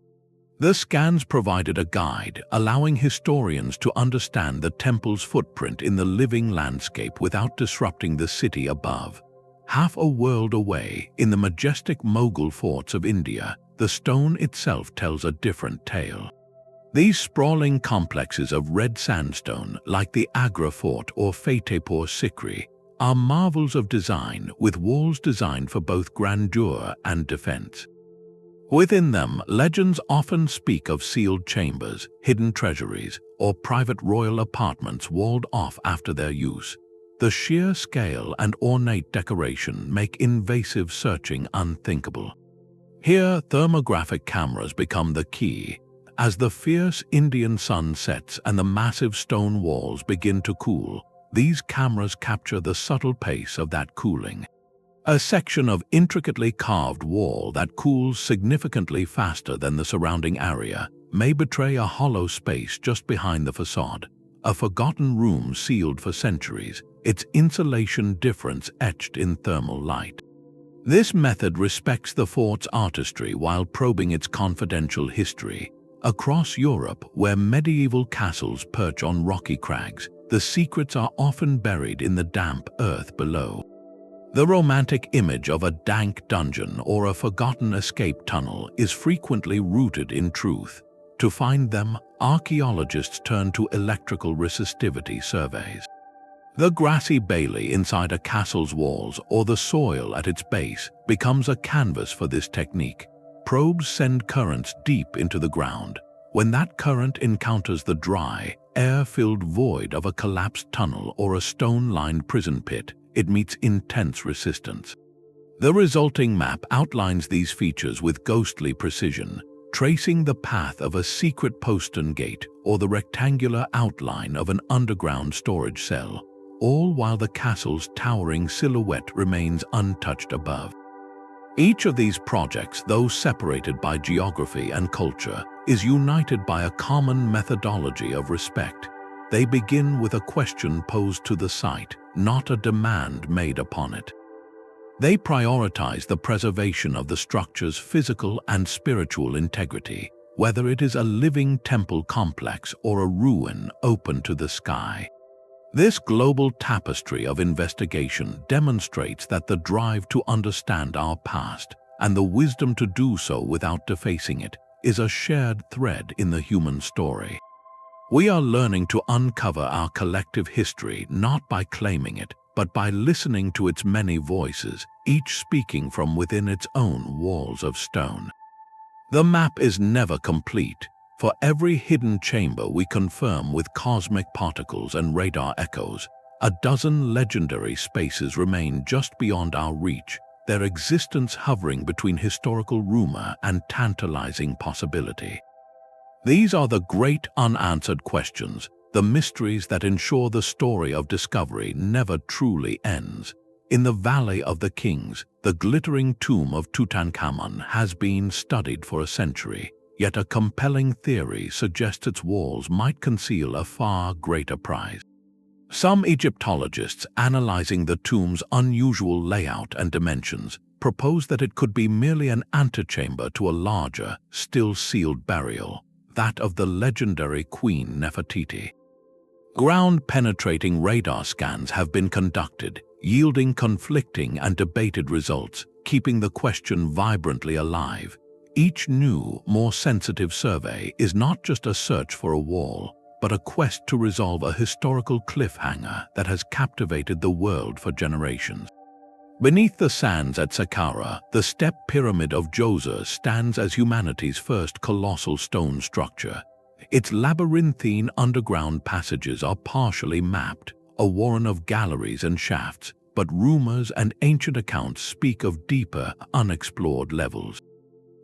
The scans provided a guide, allowing historians to understand the temple's footprint in the living landscape without disrupting the city above. Half a world away, in the majestic Mughal forts of India, the stone itself tells a different tale. These sprawling complexes of red sandstone, like the Agra Fort or Fatehpur Sikri, are marvels of design with walls designed for both grandeur and defense. Within them, legends often speak of sealed chambers, hidden treasuries, or private royal apartments walled off after their use. The sheer scale and ornate decoration make invasive searching unthinkable. Here, thermographic cameras become the key. As the fierce Indian sun sets and the massive stone walls begin to cool, these cameras capture the subtle pace of that cooling. A section of intricately carved wall that cools significantly faster than the surrounding area may betray a hollow space just behind the facade, a forgotten room sealed for centuries, its insulation difference etched in thermal light. This method respects the fort's artistry while probing its confidential history. Across Europe, where medieval castles perch on rocky crags, the secrets are often buried in the damp earth below. The romantic image of a dank dungeon or a forgotten escape tunnel is frequently rooted in truth. To find them, archaeologists turn to electrical resistivity surveys. The grassy bailey inside a castle's walls or the soil at its base becomes a canvas for this technique. Probes send currents deep into the ground, When that current encounters the dry, air-filled void of a collapsed tunnel or a stone-lined prison pit, it meets intense resistance. The resulting map outlines these features with ghostly precision, tracing the path of a secret postern gate or the rectangular outline of an underground storage cell, all while the castle's towering silhouette remains untouched above. Each of these projects, though separated by geography and culture, is united by a common methodology of respect. They begin with a question posed to the site, not a demand made upon it. They prioritize the preservation of the structure's physical and spiritual integrity, whether it is a living temple complex or a ruin open to the sky. This global tapestry of investigation demonstrates that the drive to understand our past, and the wisdom to do so without defacing it, is a shared thread in the human story. We are learning to uncover our collective history not by claiming it, but by listening to its many voices, each speaking from within its own walls of stone. The map is never complete. For every hidden chamber we confirm with cosmic particles and radar echoes, a dozen legendary spaces remain just beyond our reach, their existence hovering between historical rumor and tantalizing possibility. These are the great unanswered questions, the mysteries that ensure the story of discovery never truly ends. In the Valley of the Kings, the glittering tomb of Tutankhamun has been studied for a century, yet a compelling theory suggests its walls might conceal a far greater prize. Some Egyptologists, analyzing the tomb's unusual layout and dimensions, propose that it could be merely an antechamber to a larger, still-sealed burial, that of the legendary Queen Nefertiti. Ground-penetrating radar scans have been conducted, yielding conflicting and debated results, keeping the question vibrantly alive. Each new, more sensitive survey is not just a search for a wall, but a quest to resolve a historical cliffhanger that has captivated the world for generations. Beneath the sands at Saqqara, the step pyramid of Djoser stands as humanity's first colossal stone structure. Its labyrinthine underground passages are partially mapped, a warren of galleries and shafts, but rumors and ancient accounts speak of deeper, unexplored levels.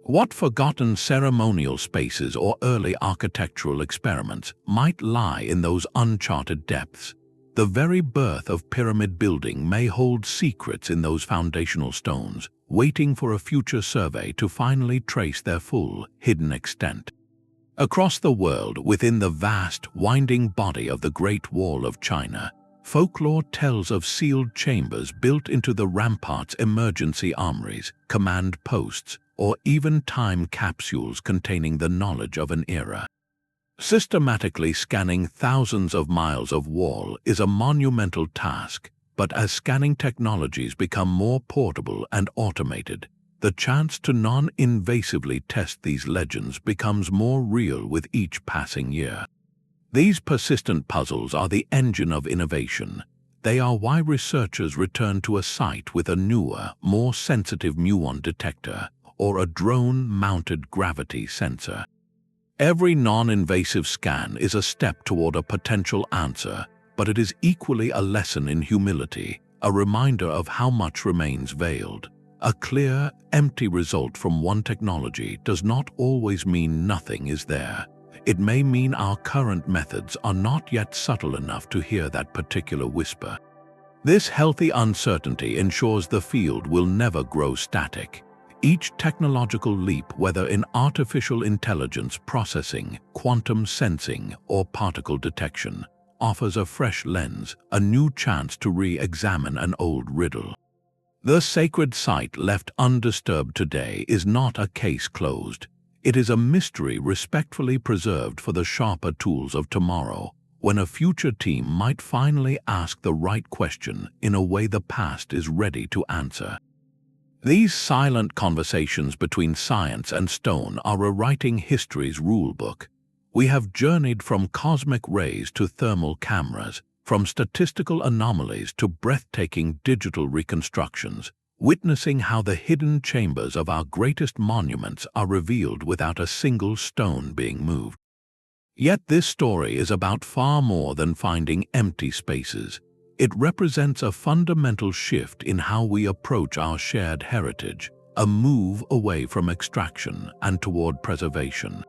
What forgotten ceremonial spaces or early architectural experiments might lie in those uncharted depths? The very birth of pyramid building may hold secrets in those foundational stones, waiting for a future survey to finally trace their full, hidden extent. Across the world, within the vast, winding body of the Great Wall of China, folklore tells of sealed chambers built into the ramparts, emergency armories, command posts, or even time capsules containing the knowledge of an era. Systematically scanning thousands of miles of wall is a monumental task, but as scanning technologies become more portable and automated, the chance to non-invasively test these legends becomes more real with each passing year. These persistent puzzles are the engine of innovation. They are why researchers return to a site with a newer, more sensitive muon detector or a drone-mounted gravity sensor. Every non-invasive scan is a step toward a potential answer, but it is equally a lesson in humility, a reminder of how much remains veiled. A clear, empty result from one technology does not always mean nothing is there. It may mean our current methods are not yet subtle enough to hear that particular whisper. This healthy uncertainty ensures the field will never grow static. Each technological leap, whether in artificial intelligence processing, quantum sensing, or particle detection, offers a fresh lens, a new chance to re-examine an old riddle. The sacred site left undisturbed today is not a case closed. It is a mystery respectfully preserved for the sharper tools of tomorrow, when a future team might finally ask the right question in a way the past is ready to answer. These silent conversations between science and stone are rewriting history's rulebook. We have journeyed from cosmic rays to thermal cameras, from statistical anomalies to breathtaking digital reconstructions. witnessing how the hidden chambers of our greatest monuments are revealed without a single stone being moved. Yet this story is about far more than finding empty spaces. It represents a fundamental shift in how we approach our shared heritage, a move away from extraction and toward preservation.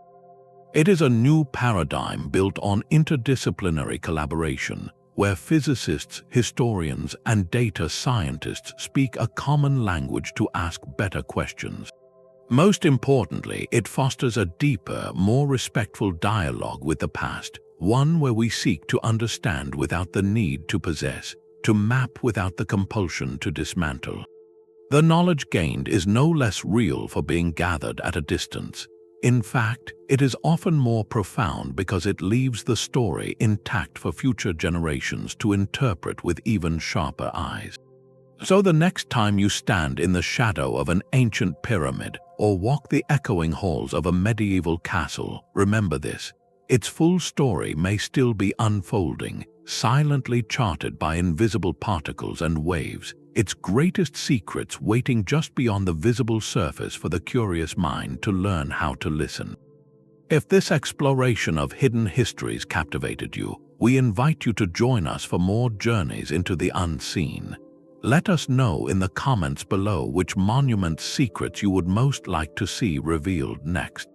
It is a new paradigm built on interdisciplinary collaboration, where physicists, historians, and data scientists speak a common language to ask better questions. Most importantly, it fosters a deeper, more respectful dialogue with the past, one where we seek to understand without the need to possess, to map without the compulsion to dismantle. The knowledge gained is no less real for being gathered at a distance. In fact, it is often more profound because it leaves the story intact for future generations to interpret with even sharper eyes. So the next time you stand in the shadow of an ancient pyramid or walk the echoing halls of a medieval castle, remember this: its full story may still be unfolding, silently charted by invisible particles and waves, its greatest secrets waiting just beyond the visible surface for the curious mind to learn how to listen. If this exploration of hidden histories captivated you, we invite you to join us for more journeys into the unseen. Let us know in the comments below which monument secrets you would most like to see revealed next.